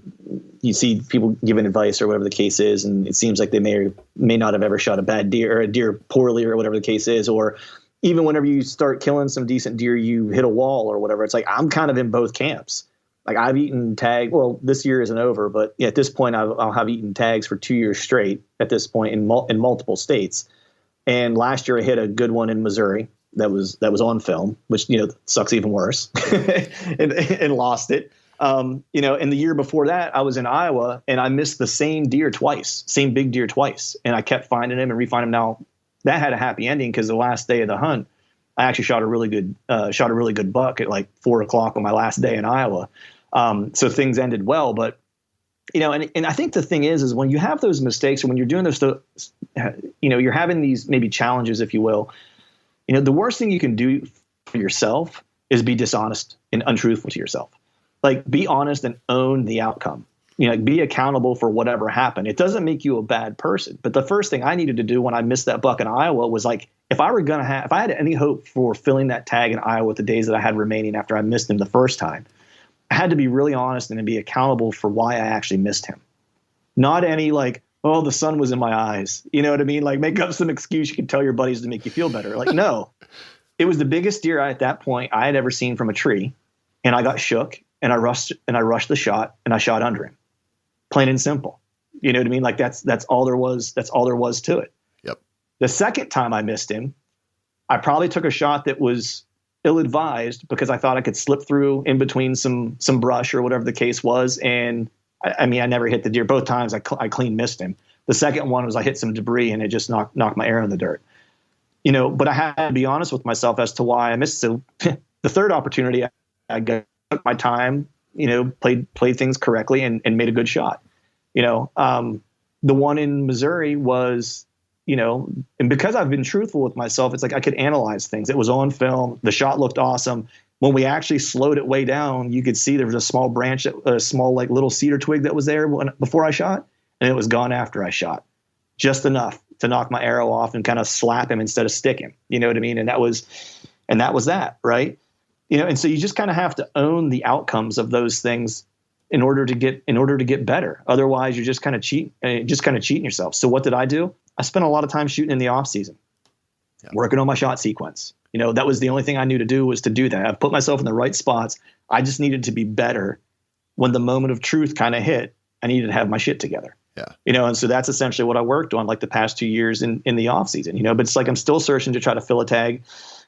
you see people giving advice or whatever the case is, and it seems like they may or may not have ever shot a bad deer or a deer poorly or whatever the case is. Or even whenever you start killing some decent deer, you hit a wall or whatever. It's like, I'm kind of in both camps. Like, I've eaten tag. Well, this year isn't over, but at this point I'll have eaten tags for 2 years straight at this point in multiple states. And last year I hit a good one in Missouri that was on film, which, you know, sucks even worse, and lost it. You know, and the year before that I was in Iowa and I missed the same big deer twice. And I kept finding him and refinding him. Now that had a happy ending because the last day of the hunt, I actually shot a really good buck at like 4:00 on my last day in Iowa. So things ended well, but you know, and I think the thing is when you have those mistakes or when you're doing those, you know, you're having these maybe challenges, if you will, you know, the worst thing you can do for yourself is be dishonest and untruthful to yourself. Like, be honest and own the outcome. You know, like, be accountable for whatever happened. It doesn't make you a bad person. But the first thing I needed to do when I missed that buck in Iowa was like, if I had any hope for filling that tag in Iowa with the days that I had remaining after I missed him the first time, I had to be really honest and be accountable for why I actually missed him. Not any like, oh, the sun was in my eyes. You know what I mean? Like, make up some excuse you can tell your buddies to make you feel better. Like, no, it was the biggest deer at that point I had ever seen from a tree. And I got shook and I rushed the shot and I shot under him. Plain and simple. You know what I mean? Like, that's all there was. That's all there was to it. Yep. The second time I missed him, I probably took a shot that was ill-advised because I thought I could slip through in between some brush or whatever the case was. And I mean, I never hit the deer. Both times I clean missed him. The second one was I hit some debris and it just knocked my arrow in the dirt. You know, but I had to be honest with myself as to why I missed. So the third opportunity, I took my time, you know, played things correctly and made a good shot. You know, the one in Missouri was, you know, and because I've been truthful with myself, it's like I could analyze things. It was on film. The shot looked awesome. When we actually slowed it way down, you could see there was a small branch, a small like little cedar twig that was there before I shot, and it was gone after I shot, just enough to knock my arrow off and kind of slap him instead of stick him. You know what I mean? And that was that, right? You know, and so you just kind of have to own the outcomes of those things in order to get better. Otherwise, you're just kind of cheating yourself. So what did I do? I spent a lot of time shooting in the off season, working on my shot sequence. You know, that was the only thing I knew to do was to do that. I put myself in the right spots. I just needed to be better. When the moment of truth kind of hit, I needed to have my shit together. Yeah. You know, and so that's essentially what I worked on like the past 2 years in the off season, you know, but it's like, I'm still searching to try to fill a tag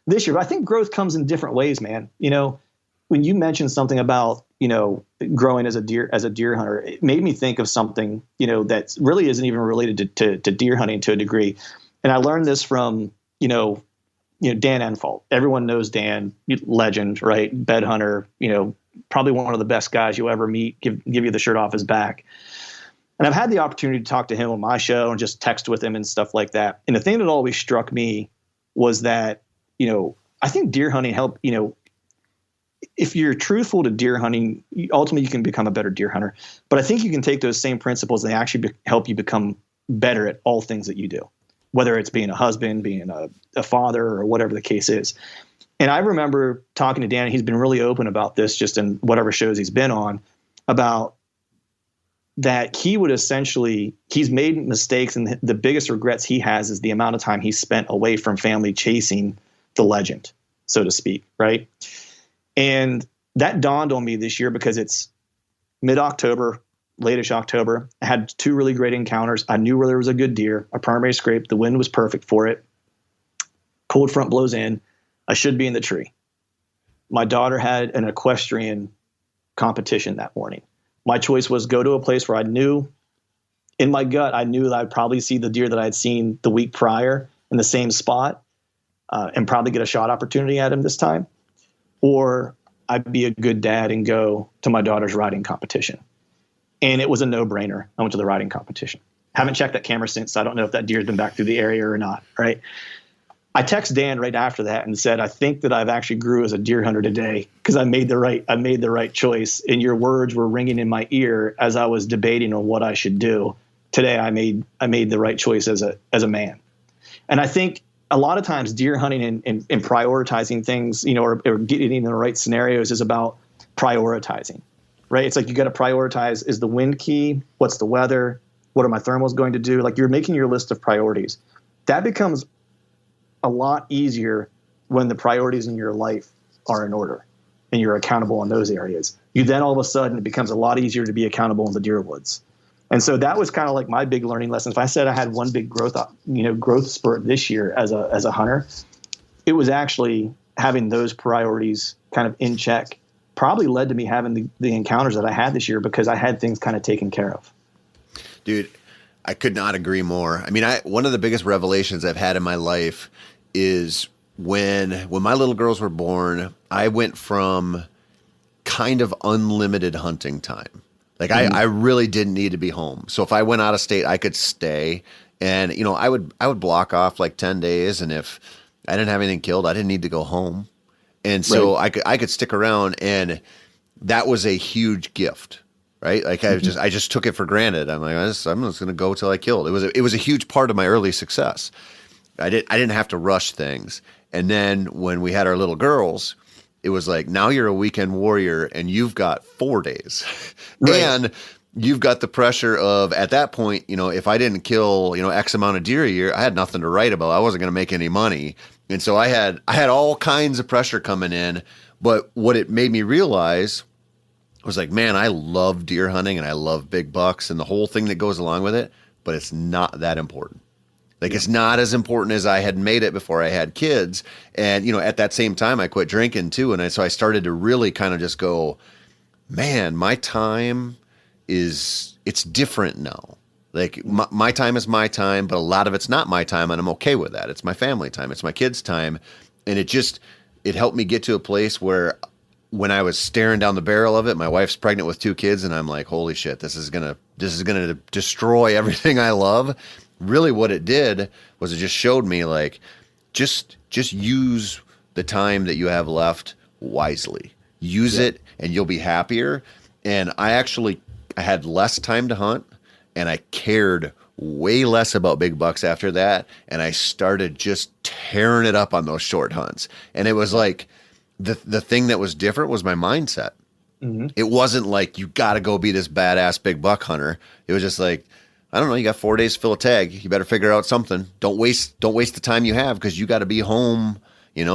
this year. But I think growth comes in different ways, man. You know, when you mentioned something about, you know, growing as a deer hunter, it made me think of something, you know, that really isn't even related to deer hunting to a degree. And I learned this from, you know, Dan Enfold. Everyone knows Dan, legend, right? Bed hunter, you know, probably one of the best guys you'll ever meet, give you the shirt off his back. And I've had the opportunity to talk to him on my show and just text with him and stuff like that. And the thing that always struck me was that, you know, I think deer hunting you know, if you're truthful to deer hunting, ultimately you can become a better deer hunter. But I think you can take those same principles and they actually help you become better at all things that you do, whether it's being a husband, being a father, or whatever the case is. And I remember talking to Dan, he's been really open about this just in whatever shows he's been on, about that he would essentially, he's made mistakes, and the biggest regrets he has is the amount of time he spent away from family chasing the legend, so to speak, right? And that dawned on me this year because it's mid-October, late-ish October. I had 2 really great encounters. I knew where there was a good deer, a primary scrape. The wind was perfect for it. Cold front blows in. I should be in the tree. My daughter had an equestrian competition that morning. My choice was go to a place where I knew, in my gut, I knew that I'd probably see the deer that I'd seen the week prior in the same spot, and probably get a shot opportunity at him this time. Or I'd be a good dad and go to my daughter's riding competition. And it was a no-brainer. I went to the riding competition. Haven't checked that camera since, so I don't know if that deer's been back through the area or not, right? I text Dan right after that and said, I think that I've actually grew as a deer hunter today because I made the right choice. And your words were ringing in my ear as I was debating on what I should do. Today, I made the right choice as a man. And I think a lot of times deer hunting and prioritizing things, or getting in the right scenarios is about prioritizing, right? It's like you got to prioritize, is the wind key? What's the weather? What are my thermals going to do? Like, you're making your list of priorities. That becomes a lot easier when the priorities in your life are in order and you're accountable in those areas. You then all of a sudden, it becomes a lot easier to be accountable in the deer woods. And so that was kind of like my big learning lesson. If I said I had one big growth spurt this year as a hunter, it was actually having those priorities kind of in check. Probably led to me having the encounters that I had this year because I had things kind of taken care of. Dude, I could not agree more. I mean, one of the biggest revelations I've had in my life is when my little girls were born, I went from kind of unlimited hunting time. Like I really didn't need to be home. So if I went out of state, I could stay, and I would block off like 10 days, and if I didn't have anything killed, I didn't need to go home. And so I could stick around, and that was a huge gift. Right? Like I just took it for granted. I'm like, I'm just going to go till I killed. It was a huge part of my early success. I didn't have to rush things. And then when we had our little girls, it was like, now you're a weekend warrior and you've got 4 days. Right. And you've got the pressure of, at that point, if I didn't kill, X amount of deer a year, I had nothing to write about. I wasn't going to make any money. And so I had all kinds of pressure coming in. But what it made me realize was like, man, I love deer hunting and I love big bucks and the whole thing that goes along with it, but it's not that important. Like, it's not as important as I had made it before I had kids. And, at that same time, I quit drinking too. And so I started to really kind of just go, man, my time it's different now. Like my time is my time, but a lot of it's not my time. And I'm okay with that. It's my family time. It's my kids' time. And it helped me get to a place where when I was staring down the barrel of it, my wife's pregnant with 2 kids, and I'm like, holy shit, this is gonna destroy everything I love. Really what it did was it just showed me, like, just use the time that you have left wisely. Use it and you'll be happier. And I had less time to hunt, and I cared way less about big bucks after that. And I started just tearing it up on those short hunts. And it was like, the thing that was different was my mindset. Mm-hmm. It wasn't like, you got to go be this badass big buck hunter. It was just like, I don't know, you got 4 days to fill a tag. You better figure out something. Don't waste the time you have, because you got to be home,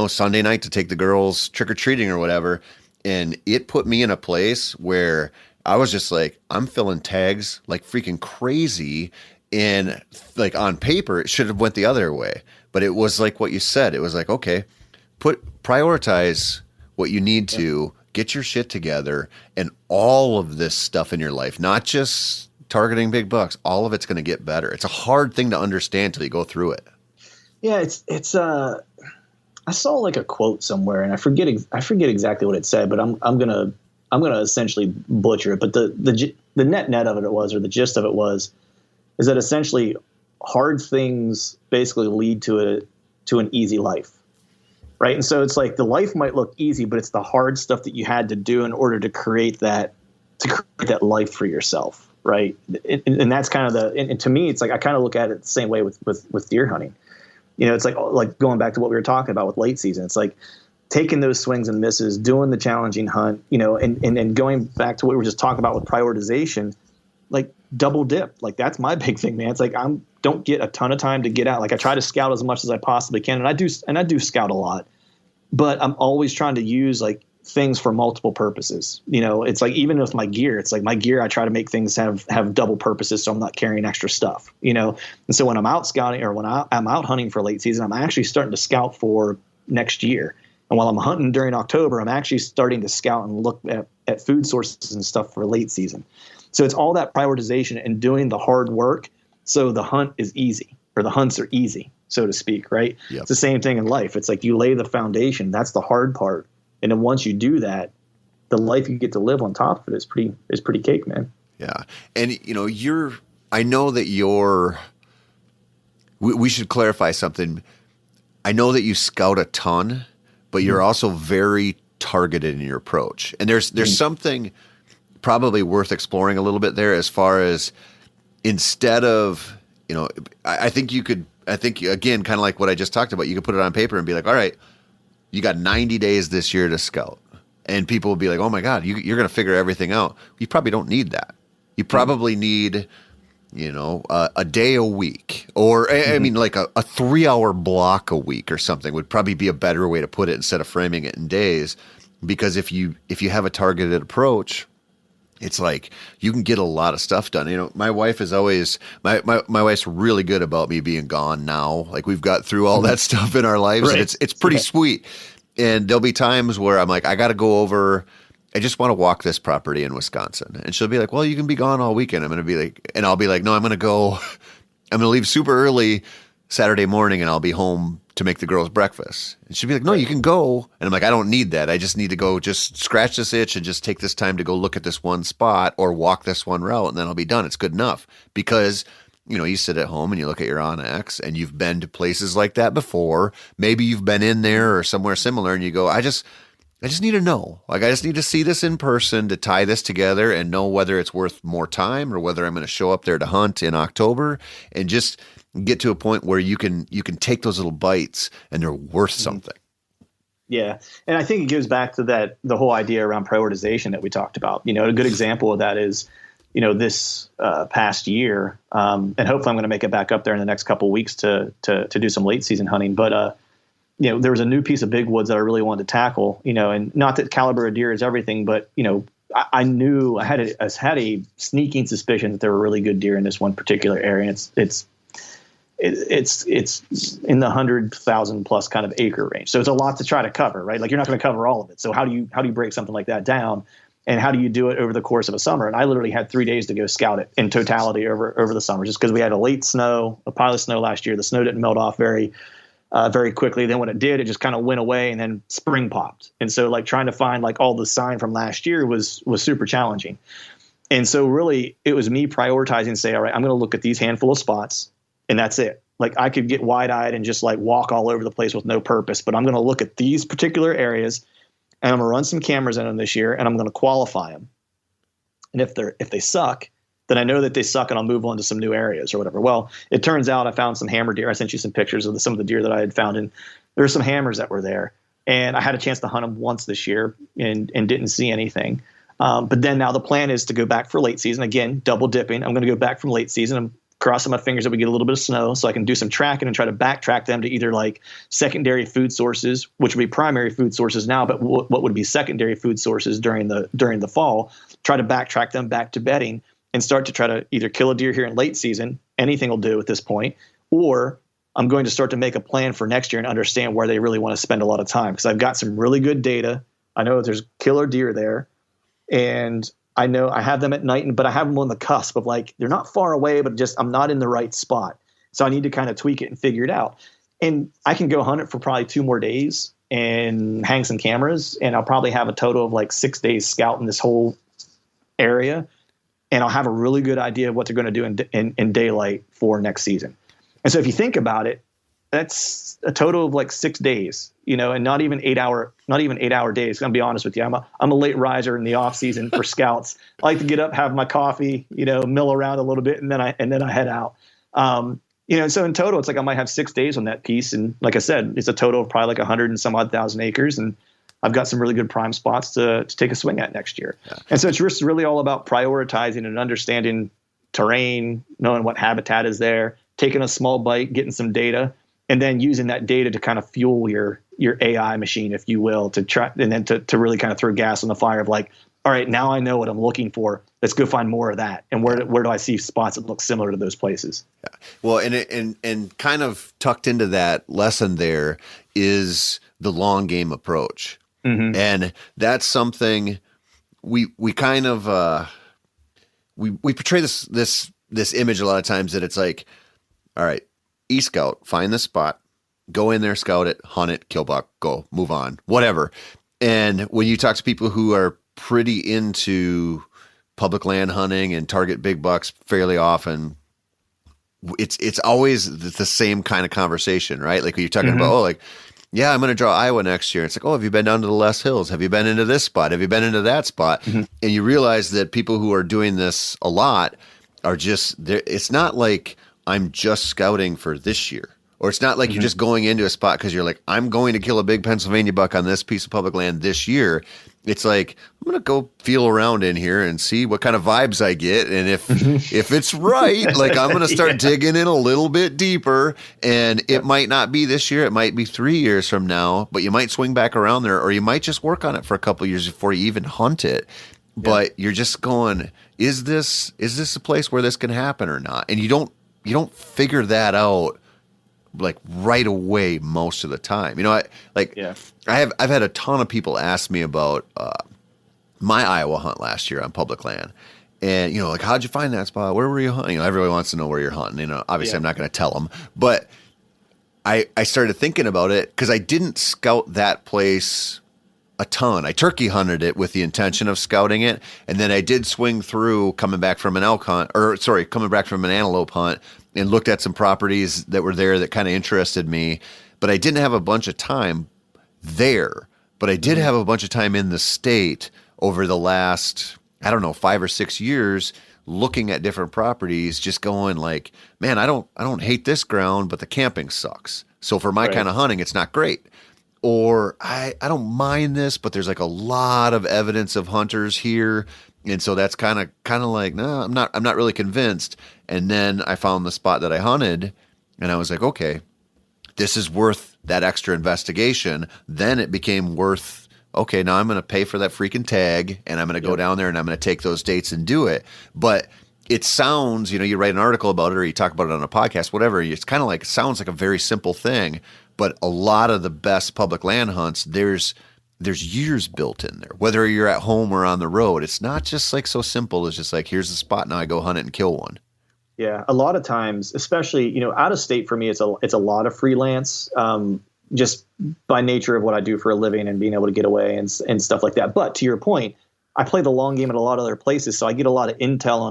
Sunday night to take the girls trick-or-treating or whatever. And it put me in a place where I was just like, I'm filling tags like freaking crazy. And like, on paper, it should have went the other way. But it was like what you said. It was like, okay, prioritize what you need to, get your shit together, and all of this stuff in your life, not just targeting big bucks, all of it's going to get better. It's a hard thing to understand till you go through it. Yeah, it's I saw like a quote somewhere, and I forget exactly what it said, but I'm gonna essentially butcher it. But the net of it was, or the gist of it was, is that essentially hard things basically lead to an easy life. Right. And so it's like the life might look easy, but it's the hard stuff that you had to do in order to create that life for yourself. Right. And that's kind of and to me, it's like, I kind of look at it the same way with deer hunting. It's like going back to what we were talking about with late season. It's like taking those swings and misses, doing the challenging hunt, and going back to what we were just talking about with prioritization, like double dip. Like, that's my big thing, man. It's like, don't get a ton of time to get out. Like, I try to scout as much as I possibly can. And I do scout a lot, but I'm always trying to use like things for multiple purposes. It's like, even with my gear, it's like my gear, I try to make things have double purposes, so I'm not carrying extra stuff, And so when I'm out scouting, or when I'm out hunting for late season, I'm actually starting to scout for next year. And while I'm hunting during October, I'm actually starting to scout and look at food sources and stuff for late season. So it's all that prioritization and doing the hard work, so the hunt is easy, or the hunts are easy, so to speak, right? Yep. It's the same thing in life. It's like, you lay the foundation. That's the hard part. And then once you do that, the life you get to live on top of it is pretty cake, man. Yeah. And, I know that we should clarify something. I know that you scout a ton, but you're also very targeted in your approach. And there's something probably worth exploring a little bit there as far as instead of, I think again, kind of like what I just talked about, you could put it on paper and be like, all right, you got 90 days this year to scout. And people will be like, oh my God, you're going to figure everything out. You probably don't need that. You probably need, a day a week, or I mean, like a 3-hour block a week or something would probably be a better way to put it instead of framing it in days. Because if you have a targeted approach, it's like you can get a lot of stuff done. My wife is always my wife's really good about me being gone now. Like we've got through all that stuff in our lives. Right. And it's pretty sweet. And there'll be times where I'm like, I got to go over. I just want to walk this property in Wisconsin. And she'll be like, well, you can be gone all weekend. I'll be like, no, I'm going to leave super early Saturday morning and I'll be home to make the girls breakfast. And she'd be like, no, you can go. And I'm like, I don't need that. I just need to go just scratch this itch and just take this time to go look at this one spot or walk this one route. And then I'll be done. It's good enough because, you sit at home and you look at your Onyx and you've been to places like that before. Maybe you've been in there or somewhere similar and you go, I just need to know. Like, I just need to see this in person to tie this together and know whether it's worth more time or whether I'm going to show up there to hunt in October and just get to a point where you can take those little bites and they're worth something. Yeah. And I think it goes back to the whole idea around prioritization that we talked about. A good example of that is, this past year, and hopefully I'm going to make it back up there in the next couple of weeks to do some late season hunting. But, there was a new piece of big woods that I really wanted to tackle, and not that caliber of deer is everything, but, I knew I had a sneaking suspicion that there were really good deer in this one particular area. And it's in the 100,000 plus kind of acre range. So it's a lot to try to cover, right? Like you're not going to cover all of it. So how do you break something like that down? And how do you do it over the course of a summer? And I literally had 3 days to go scout it in totality over the summer, just because we had a pile of snow last year. The snow didn't melt off very quickly. Then when it did, it just kind of went away and then spring popped. And so like trying to find like all the sign from last year was super challenging. And so really it was me prioritizing and say, all right, I'm going to look at these handful of spots and that's it. Like I could get wide eyed and just like walk all over the place with no purpose, but I'm going to look at these particular areas and I'm going to run some cameras in them this year and I'm going to qualify them. And if they suck, then I know that they suck and I'll move on to some new areas or whatever. Well, it turns out I found some hammer deer. I sent you some pictures of some of the deer that I had found, and there were some hammers that were there. And I had a chance to hunt them once this year and didn't see anything. But then now the plan is to go back for late season. Again, double dipping. I'm going to go back from late season. I'm crossing my fingers that we get a little bit of snow so I can do some tracking and try to backtrack them to either like secondary food sources, which would be primary food sources now, but what would be secondary food sources during the fall, try to backtrack them back to bedding and start to try to either kill a deer here in late season. Anything will do at this point, or I'm going to start to make a plan for next year and understand where they really want to spend a lot of time. Because I've got some really good data. I know there's killer deer there, and I know I have them at night, but I have them on the cusp of like, they're not far away, but just I'm not in the right spot. So I need to kind of tweak it and figure it out. And I can go hunt it for probably 2 more days and hang some cameras, and I'll probably have a total of like 6 days scouting this whole area. And I'll have a really good idea of what they're going to do in daylight for next season. And so if you think about it, that's a total of like 6 days, and not even 8 hour days. I'm gonna be honest with you. I'm a late riser in the off season for scouts. I like to get up, have my coffee, mill around a little bit, and then I head out. So in total, it's like I might have 6 days on that piece. And like I said, it's a total of probably like 100 and some odd thousand acres. And I've got some really good prime spots to take a swing at next year. Yeah. And so it's just really all about prioritizing and understanding terrain, knowing what habitat is there, taking a small bite, getting some data, and then using that data to kind of fuel your AI machine, if you will, to try, and then to really kind of throw gas on the fire of like, all right, now I know what I'm looking for. Let's go find more of that. And where do I see spots that look similar to those places? Yeah. Well, and kind of tucked into that lesson there is the long game approach. Mm-hmm. And that's something we kind of we portray this image a lot of times that it's like, all right, e-scout, find the spot, go in there, scout it, hunt it, kill buck, go, move on, whatever. And when you talk to people who are pretty into public land hunting and target big bucks fairly often, it's always the same kind of conversation, right? Like when you're talking about, like, yeah, I'm going to draw Iowa next year. It's like, oh, have you been down to the Les Hills? Have you been into this spot? Have you been into that spot? And you realize that people who are doing this a lot are just there. It's not like I'm just scouting for this year, or it's not like you're just going into a spot because you're like, I'm going to kill a big Pennsylvania buck on this piece of public land this year. It's like, I'm going to go feel around in here and see what kind of vibes I get. And if it's right, like I'm going to start digging in a little bit deeper, and it might not be this year. It might be 3 years from now, but you might swing back around there, or you might just work on it for a couple of years before you even hunt it. But you're just going, is this a place where this can happen or not? And you don't figure that out like right away most of the time. I've had a ton of people ask me about my Iowa hunt last year on public land. And, like, how'd you find that spot? Where were you hunting? Everybody wants to know where you're hunting. Obviously I'm not going to tell them, but I started thinking about it because I didn't scout that place a ton. I turkey hunted it with the intention of scouting it. And then I did swing through coming back from an antelope hunt, and looked at some properties that were there that kind of interested me. But I didn't have a bunch of time there. But I did have a bunch of time in the state over the last, 5 or 6 years, looking at different properties, just going like, man, I don't hate this ground, but the camping sucks. So for my kind of hunting, it's not great. Or I don't mind this, but there's like a lot of evidence of hunters here. And so that's kind of like, no, I'm not really convinced. And then I found the spot that I hunted, and I was like, okay, this is worth that extra investigation. Then it became worth, okay, now I'm going to pay for that freaking tag, and I'm going to go down there and I'm going to take those dates and do it. But it sounds, you write an article about it or you talk about it on a podcast, whatever. It's kind of like, it sounds like a very simple thing, but a lot of the best public land hunts, there's years built in there, whether you're at home or on the road. It's not just like so simple as just like, here's the spot, now I go hunt it and kill one. Yeah. A lot of times, especially, out of state for me, it's a lot of freelance, just by nature of what I do for a living and being able to get away and stuff like that. But to your point, I play the long game at a lot of other places. So I get a lot of intel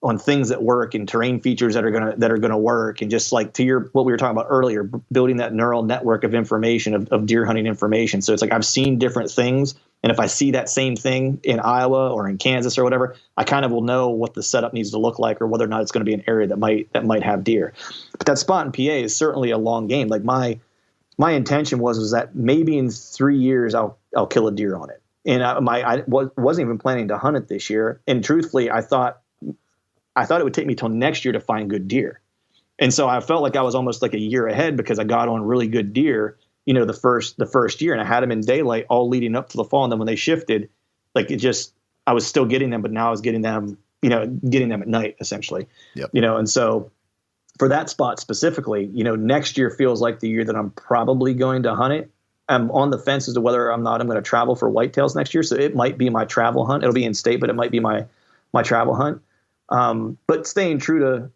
on things that work and terrain features that are gonna work, and just like what we were talking about earlier, building that neural network of information of deer hunting information. So it's like I've seen different things, and if I see that same thing in Iowa or in Kansas or whatever, I kind of will know what the setup needs to look like, or whether or not it's going to be an area that might have deer. But that spot in PA is certainly a long game. Like my intention was that maybe in 3 years I'll kill a deer on it, and I wasn't even planning to hunt it this year. And truthfully, I thought it would take me till next year to find good deer. And so I felt like I was almost like a year ahead because I got on really good deer, the first year, and I had them in daylight all leading up to the fall. And then when they shifted, like I was still getting them, but now I was getting them at night essentially. Yep. And so for that spot specifically, next year feels like the year that I'm probably going to hunt it. I'm on the fence as to whether I'm going to travel for whitetails next year. So it might be my travel hunt. It'll be in state, but it might be my travel hunt. But staying true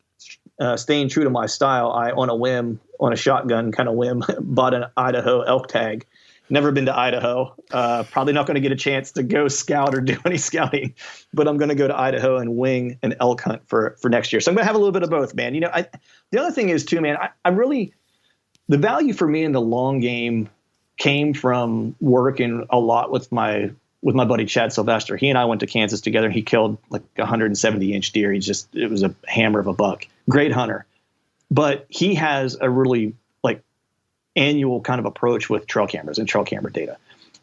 to my style, I, on a whim, on a shotgun kind of whim, bought an Idaho elk tag. Never been to Idaho. Probably not going to get a chance to go scout or do any scouting, but I'm going to go to Idaho and wing an elk hunt for next year. So I'm going to have a little bit of both, man. The other thing is too, man, I really, the value for me in the long game came from working a lot with my buddy Chad Sylvester. He and I went to Kansas together, and he killed like a 170-inch deer. It was a hammer of a buck. Great hunter. But he has a really like annual kind of approach with trail cameras and trail camera data.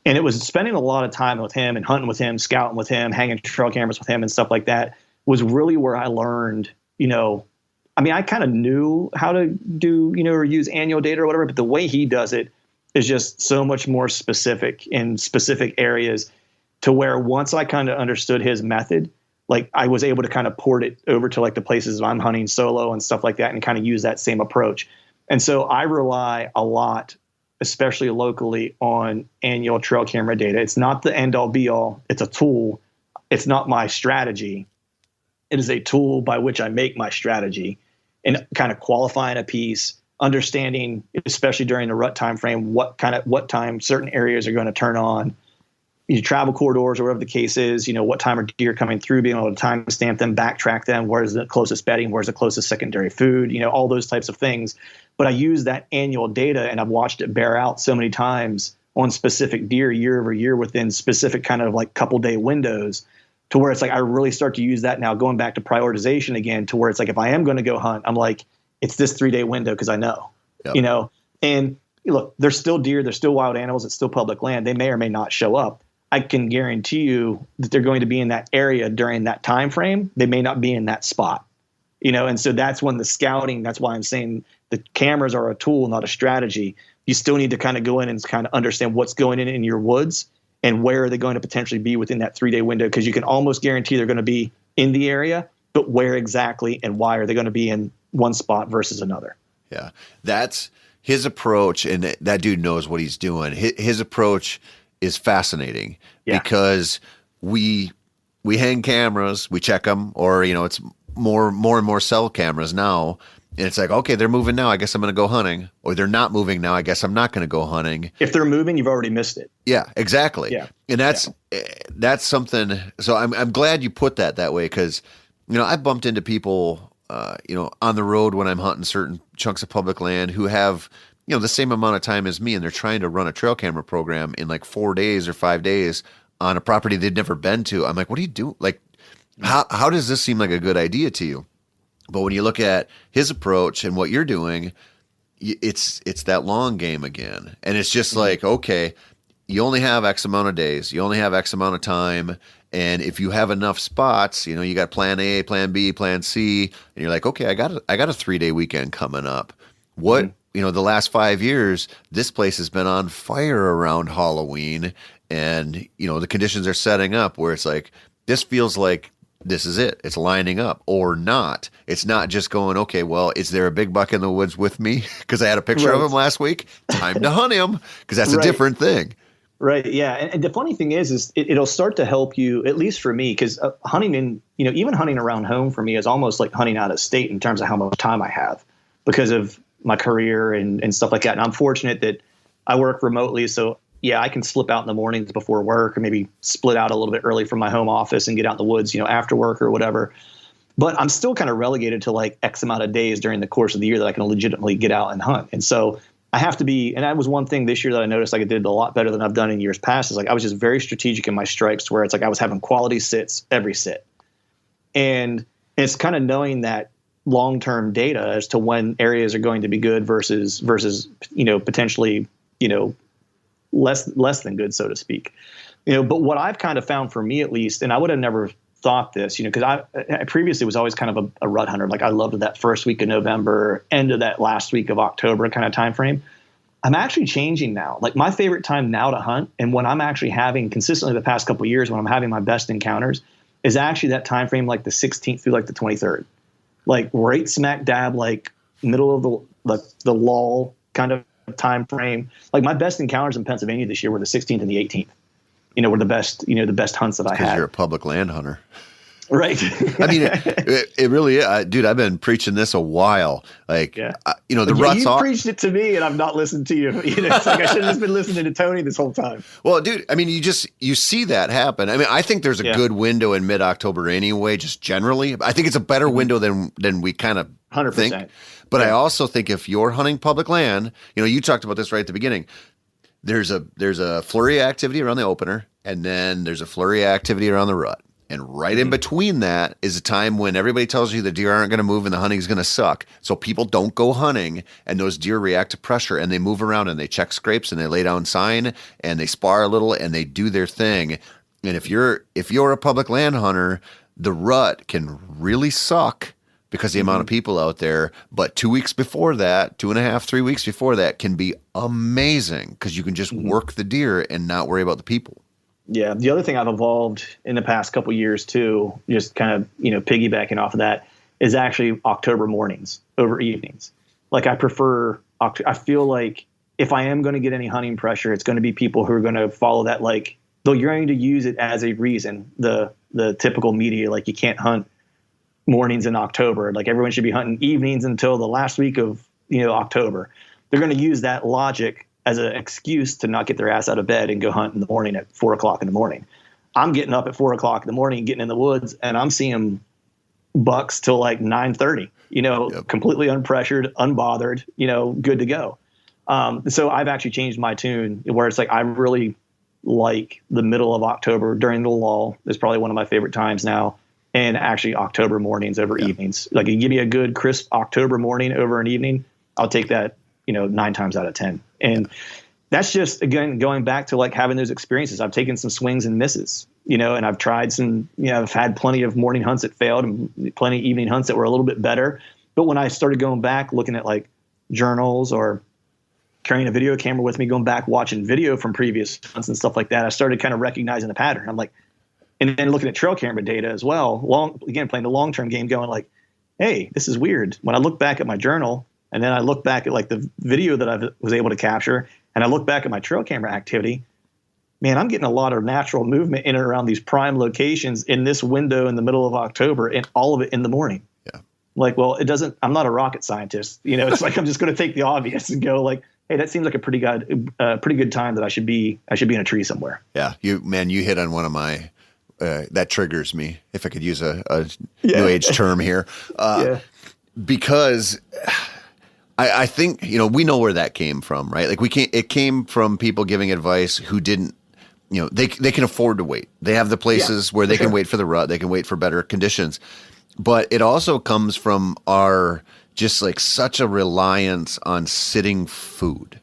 And it was spending a lot of time with him and hunting with him, scouting with him, hanging trail cameras with him and stuff like that was really where I learned, I kind of knew how to do, or use annual data or whatever, but the way he does it is just so much more specific in specific areas, to where once I kind of understood his method, like I was able to kind of port it over to like the places I'm hunting solo and stuff like that, and kind of use that same approach. And so I rely a lot, especially locally, on annual trail camera data. It's not the end all be all. It's a tool. It's not my strategy. It is a tool by which I make my strategy, and kind of qualifying a piece, understanding, especially during the rut time frame, what time certain areas are going to turn on, travel corridors or whatever the case is, what time are deer coming through, being able to timestamp them, backtrack them, where's the closest bedding, where's the closest secondary food, all those types of things. But I use that annual data, and I've watched it bear out so many times on specific deer year over year within specific kind of like couple day windows, to where it's like I really start to use that now, going back to prioritization again, to where it's like if I am going to go hunt, I'm like, it's this 3-day window because I know, and look, there's still deer, there's still wild animals, it's still public land. They may or may not show up. I can guarantee you that they're going to be in that area during that time frame. They may not be in that spot, and so that's when the scouting, that's why I'm saying the cameras are a tool, not a strategy. You still need to kind of go in and kind of understand what's going in your woods and where are they going to potentially be within that 3-day window, because you can almost guarantee they're going to be in the area, but where exactly and why are they going to be in one spot versus another? Yeah, that's his approach, and that dude knows what he's doing. His approach is fascinating because we hang cameras, we check them, or it's more and more cell cameras now, and it's like, okay, they're moving now, I guess I'm going to go hunting, or they're not moving now, I guess I'm not going to go hunting. If they're moving, you've already missed it. Yeah, exactly. Yeah, and that's something. So I'm glad you put that way, because I bumped into people on the road when I'm hunting certain chunks of public land who have the same amount of time as me, and they're trying to run a trail camera program in like 4 days or 5 days on a property they'd never been to. I'm like, what do you do? Like, how does this seem like a good idea to you? But when you look at his approach and what you're doing, it's that long game again. And it's just like, okay, you only have X amount of days, you only have X amount of time. And if you have enough spots, you got plan A, plan B, plan C, and you're like, okay, I got a 3-day weekend coming up. What, the last 5 years, this place has been on fire around Halloween, and, the conditions are setting up where it's like, this feels like this is it. It's lining up or not. It's not just going, okay, well, is there a big buck in the woods with me? Because I had a picture of him last week. Time to hunt him, because that's a different thing. Right. Yeah. And the funny thing is it'll start to help you, at least for me, because hunting in, even hunting around home for me is almost like hunting out of state in terms of how much time I have because of my career and stuff like that. And I'm fortunate that I work remotely. So yeah, I can slip out in the mornings before work, or maybe split out a little bit early from my home office and get out in the woods, after work or whatever. But I'm still kind of relegated to like X amount of days during the course of the year that I can legitimately get out and hunt. And so I have to be, and that was one thing this year that I noticed like I did a lot better than I've done in years past, is like I was just very strategic in my strikes, to where it's like I was having quality sits every sit. And it's kind of knowing that long-term data as to when areas are going to be good versus potentially, less than good, so to speak. But what I've kind of found, for me at least, and I would have never thought this, because I previously was always kind of a rut hunter. Like I loved that first week of November, end of that last week of October kind of time frame. I'm actually changing now. Like my favorite time now to hunt, and when I'm actually having consistently the past couple of years, when I'm having my best encounters, is actually that time frame, like the 16th through like the 23rd, like right smack dab, like middle of the lull kind of time frame. Like my best encounters in Pennsylvania this year were the 16th and the 18th. Were the best, the best hunts that I had. Because you're a public land hunter. Right. I mean, it really is. Dude, I've been preaching this a while. Like, the ruts you preached it to me and I've not listened to you. It's like I should have just been listening to Tony this whole time. Well, dude, I mean, you see that happen. I mean, I think there's a good window in mid-October anyway, just generally. I think it's a better window than we kind of 100%. think. But I also think if you're hunting public land, you talked about this right at the beginning. There's a flurry of activity around the opener, and then there's a flurry of activity around the rut. And right in between that is a time when everybody tells you the deer aren't going to move and the hunting's going to suck. So people don't go hunting, and those deer react to pressure, and they move around and they check scrapes and they lay down sign and they spar a little and they do their thing. And if you're a public land hunter, the rut can really suck because the amount of people out there. But 2 weeks before that, 2.5, 3 weeks before that can be amazing because you can just work the deer and not worry about the people. Yeah. The other thing I've evolved in the past couple of years too, just kind of, piggybacking off of that, is actually October mornings over evenings. Like I feel like if I am going to get any hunting pressure, it's going to be people who are going to follow that, like, though you're going to use it as a reason, the typical media, like you can't hunt mornings in October. Like everyone should be hunting evenings until the last week of, October. They're going to use that logic as an excuse to not get their ass out of bed and go hunt in the morning at 4:00 in the morning. I'm getting up at 4:00 in the morning, getting in the woods, and I'm seeing bucks till like 9:30, completely unpressured, unbothered, good to go. So I've actually changed my tune where it's like, I really like the middle of October during the lull is probably one of my favorite times now. And actually October mornings over evenings. Like, you give me a good crisp October morning over an evening, I'll take that, 9 times out of 10. And that's just, again, going back to like having those experiences. I've taken some swings and misses, and I've tried some, I've had plenty of morning hunts that failed and plenty of evening hunts that were a little bit better. But when I started going back, looking at like journals or carrying a video camera with me, going back, watching video from previous hunts and stuff like that, I started kind of recognizing the pattern. I'm like, and then looking at trail camera data as well, playing the long-term game, going like, hey, this is weird. When I look back at my journal, and then I look back at like the video that I was able to capture, and I look back at my trail camera activity, man, I'm getting a lot of natural movement in and around these prime locations in this window in the middle of October, and all of it in the morning. Yeah. Like, well, I'm not a rocket scientist. It's like, I'm just going to take the obvious and go like, hey, that seems like a pretty good time that I should be in a tree somewhere. Yeah. You hit on one of my, that triggers me, if I could use a new age term here, because I think, we know where that came from, right? Like it came from people giving advice who didn't, they can afford to wait. They have the places where they can wait for the rut. They can wait for better conditions, but it also comes from our just like such a reliance on sitting food.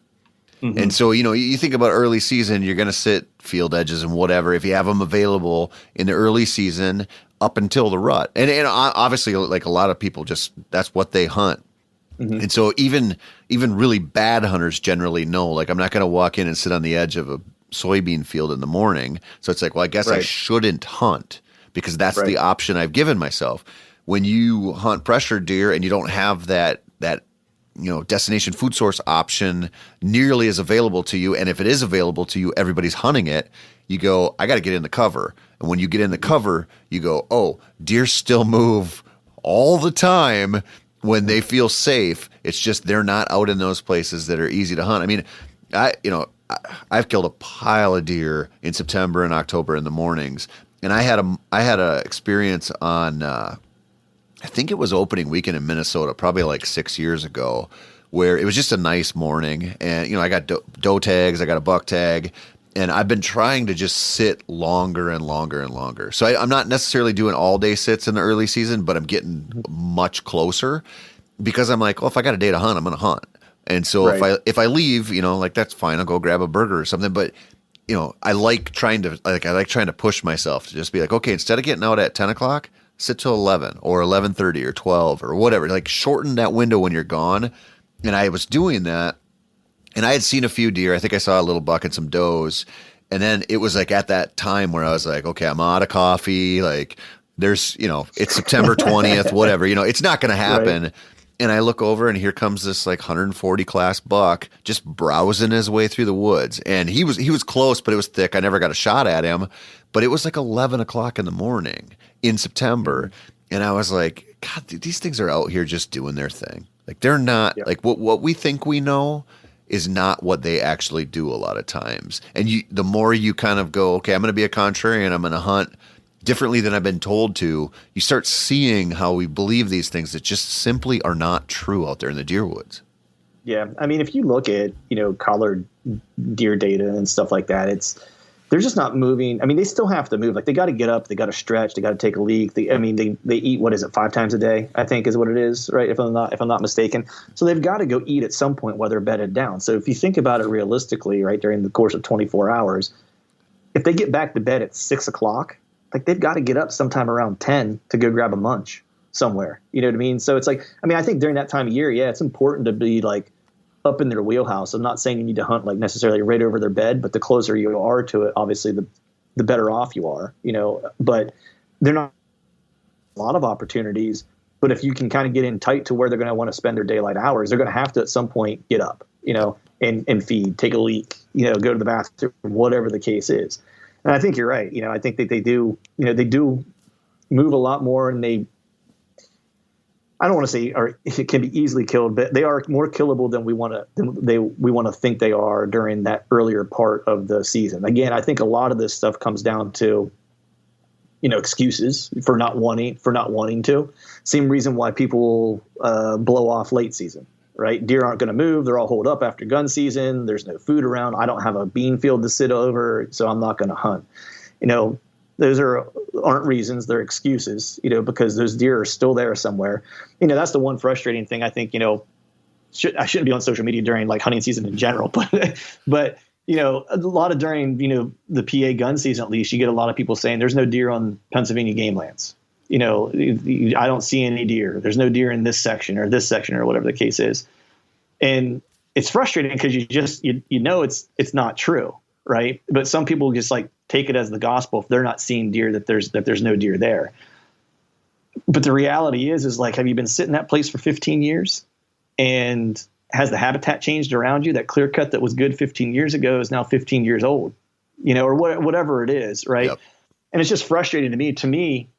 Mm-hmm. And so, you think about early season, you're going to sit field edges and whatever, if you have them available in the early season up until the rut. And obviously, like a lot of people that's what they hunt. Mm-hmm. And so even really bad hunters generally know, like, I'm not going to walk in and sit on the edge of a soybean field in the morning. So it's like, well, I guess I shouldn't hunt because that's the option I've given myself. When you hunt pressure deer and you don't have that destination food source option nearly as available to you, and if it is available to you, everybody's hunting it, you go, I got to get in the cover. And when you get in the cover, you go, oh, deer still move all the time when they feel safe. It's just they're not out in those places that are easy to hunt. I mean, I've killed a pile of deer in September and October in the mornings, and I had a experience on I think it was opening weekend in Minnesota, probably like 6 years ago, where it was just a nice morning. And, I got doe tags, I got a buck tag, and I've been trying to just sit longer and longer and longer. So I'm not necessarily doing all day sits in the early season, but I'm getting much closer because I'm like, well, if I got a day to hunt, I'm going to hunt. And so if I leave, like, that's fine. I'll go grab a burger or something. But, I like trying to push myself to just be like, okay, instead of getting out at 10 o'clock, sit till 11 or 11:30 or 12 or whatever, like shorten that window when you're gone. And I was doing that, and I had seen a few deer. I think I saw a little buck and some does. And then it was like at that time where I was like, okay, I'm out of coffee. Like there's, it's September 20th, whatever, it's not going to happen. Right. And I look over and here comes this like 140 class buck just browsing his way through the woods. And he was close, but it was thick. I never got a shot at him, but it was like 11 o'clock in the morning in September. And I was like, God, these things are out here just doing their thing. Like they're not like what we think we know is not what they actually do a lot of times. And the more you kind of go, okay, I'm going to be a contrarian, I'm going to hunt differently than I've been told to, you start seeing how we believe these things that just simply are not true out there in the deer woods. Yeah. I mean, if you look at, collared deer data and stuff like that, they're just not moving. I mean, they still have to move. Like they got to get up, they got to stretch, they got to take a leak. They eat, what is it, 5 times a day, I think is what it is, right? If I'm not mistaken. So they've got to go eat at some point while they're bedded down. So if you think about it realistically, right, during the course of 24 hours, if they get back to bed at 6 o'clock, like they've got to get up sometime around 10 to go grab a munch somewhere. You know what I mean? So it's like, I mean, I think during that time of year, it's important to be like up in their wheelhouse. I'm not saying you need to hunt like necessarily right over their bed, but the closer you are to it, obviously the better off you are, but they're not a lot of opportunities. But if you can kind of get in tight to where they're going to want to spend their daylight hours, they're going to have to at some point get up, and feed, take a leak, go to the bathroom, whatever the case is. And I think you're right. I think that they do move a lot more, and I don't want to say it can be easily killed, but they are more killable than we want to think they are during that earlier part of the season. Again, I think a lot of this stuff comes down to, excuses for not wanting to. Same reason why people blow off late season, right? Deer aren't going to move. They're all holed up after gun season. There's no food around. I don't have a bean field to sit over, so I'm not going to hunt. Those aren't reasons, they're excuses, because those deer are still there somewhere. That's the one frustrating thing. I think, I shouldn't be on social media during like hunting season in general, but a lot of during, the PA gun season, at least you get a lot of people saying there's no deer on Pennsylvania game lands. I don't see any deer. There's no deer in this section or whatever the case is. And it's frustrating because it's not true. Right. But some people just like take it as the gospel if they're not seeing deer, that there's no deer there. But the reality is like, have you been sitting in that place for 15 years and has the habitat changed around you? That clear cut that was good 15 years ago is now 15 years old, or whatever it is. Right. Yep. And it's just frustrating to me.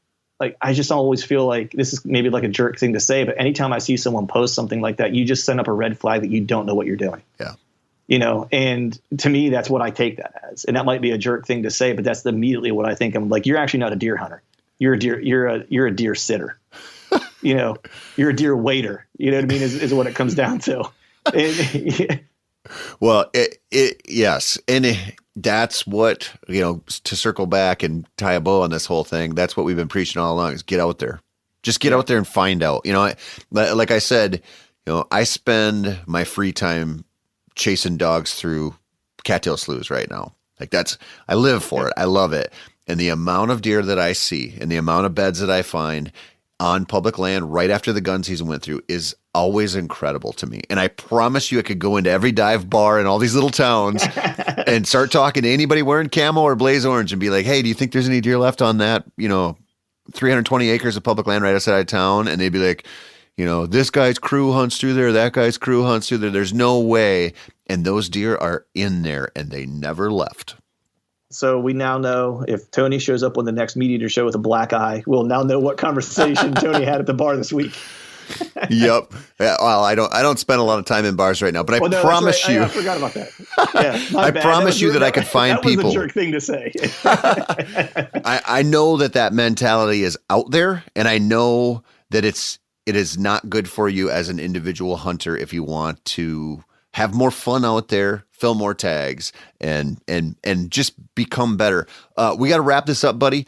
Like, I just always feel like this is maybe like a jerk thing to say, but anytime I see someone post something like that, you just send up a red flag that you don't know what you're doing. Yeah. And to me, that's what I take that as. And that might be a jerk thing to say, but that's immediately what I think. I'm like, you're actually not a deer hunter. You're a deer sitter. You're a deer waiter. You know what I mean? Is what it comes down to. Well, yes. And that's what, to circle back and tie a bow on this whole thing. That's what we've been preaching all along, is get out there. Just get out there and find out. Like I said, I spend my free time chasing dogs through cattail sloughs right now. Like I live for it. I love it. And the amount of deer that I see and the amount of beds that I find on public land right after the gun season went through is always incredible to me. And I promise you, I could go into every dive bar in all these little towns and start talking to anybody wearing camo or blaze orange and be like, hey, do you think there's any deer left on that, 320 acres of public land right outside of town? And they'd be like, this guy's crew hunts through there. That guy's crew hunts through there. There's no way. And those deer are in there and they never left. So we now know if Tony shows up on the next Meat Eater show with a black eye, we'll now know what conversation Tony had at the bar this week. Yep. Yeah, well, I don't spend a lot of time in bars right now, but I promise you. I forgot about that. Yeah, I promise you that I could find people. That was a jerk thing to say. I know that mentality is out there, and I know that it is not good for you as an individual hunter if you want to have more fun out there, fill more tags, and just become better. We got to wrap this up, buddy.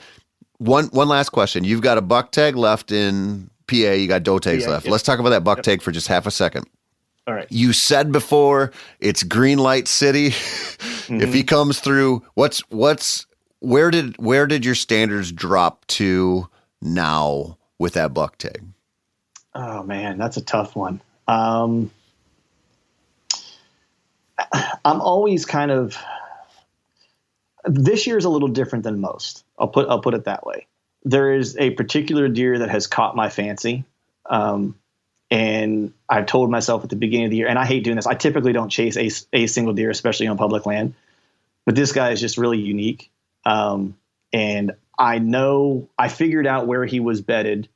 One last question. You've got a buck tag left in PA. You got doe tags left. Yep. Let's talk about that buck tag for just half a second. All right. You said before it's green light city. Mm-hmm. If he comes through, where did your standards drop to now with that buck tag? Oh man, that's a tough one. I'm always kind of, this year's a little different than most. I'll put it that way. There is a particular deer that has caught my fancy. And I've told myself at the beginning of the year, and I hate doing this, I typically don't chase a single deer, especially on public land, but this guy is just really unique. And I figured out where he was bedded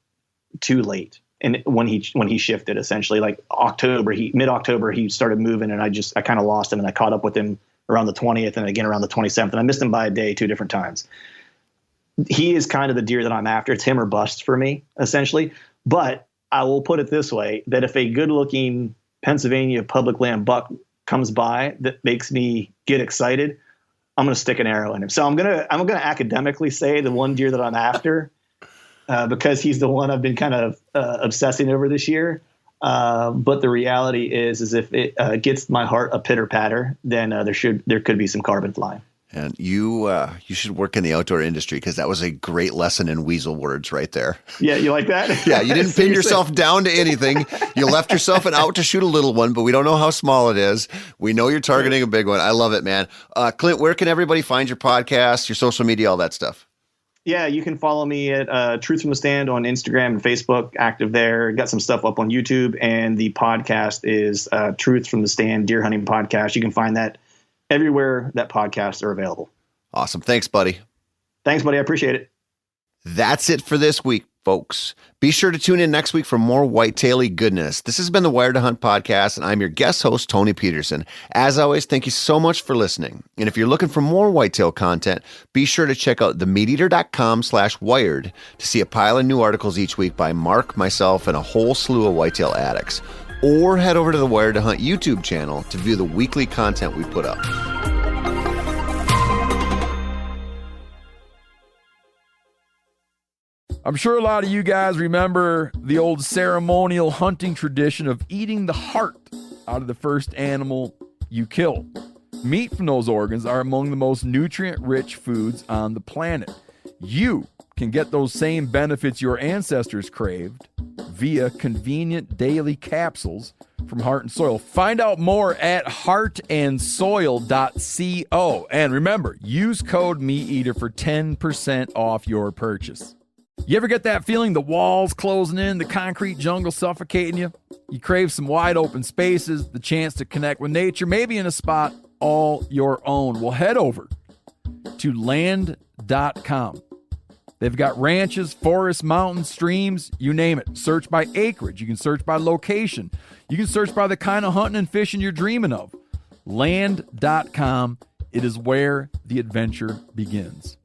too late. And when he shifted, essentially like mid-October, he started moving, and I kind of lost him, and I caught up with him around the 20th and again around the 27th, and I missed him by a day 2 different times. He is kind of the deer that I'm after. It's him or bust for me, essentially. But I will put it this way, that if a good-looking Pennsylvania public land buck comes by that makes me get excited, I'm going to stick an arrow in him. So I'm going to academically say the one deer that I'm after, because he's the one I've been kind of obsessing over this year. But the reality is if it gets my heart a pitter patter, then there could be some carbon flying. And you should work in the outdoor industry, because that was a great lesson in weasel words right there. Yeah, you like that? Yeah, you didn't pin yourself down to anything. You left yourself an out to shoot a little one, but we don't know how small it is. We know you're targeting a big one. I love it, man. Clint, where can everybody find your podcast, your social media, all that stuff? Yeah, you can follow me at Truth from the Stand on Instagram and Facebook, active there. Got some stuff up on YouTube, and the podcast is Truth from the Stand Deer Hunting Podcast. You can find that everywhere that podcasts are available. Awesome. Thanks, buddy. Thanks, buddy. I appreciate it. That's it for this week. Folks, be sure to tune in next week for more whitetail-y goodness. This has been the Wired to Hunt podcast, and I'm your guest host, Tony Peterson. As always, thank you so much for listening. And if you're looking for more whitetail content, be sure to check out themeateater.com/wired to see a pile of new articles each week by Mark, myself, and a whole slew of whitetail addicts. Or head over to the Wired to Hunt YouTube channel to view the weekly content we put up. I'm sure a lot of you guys remember the old ceremonial hunting tradition of eating the heart out of the first animal you kill. Meat from those organs are among the most nutrient-rich foods on the planet. You can get those same benefits your ancestors craved via convenient daily capsules from Heart and Soil. Find out more at heartandsoil.co. And remember, use code MeatEater for 10% off your purchase. You ever get that feeling the walls closing in, the concrete jungle suffocating you? You crave some wide open spaces, the chance to connect with nature, maybe in a spot all your own. Well, head over to land.com. They've got ranches, forests, mountains, streams, you name it. Search by acreage. You can search by location. You can search by the kind of hunting and fishing you're dreaming of. Land.com. It is where the adventure begins.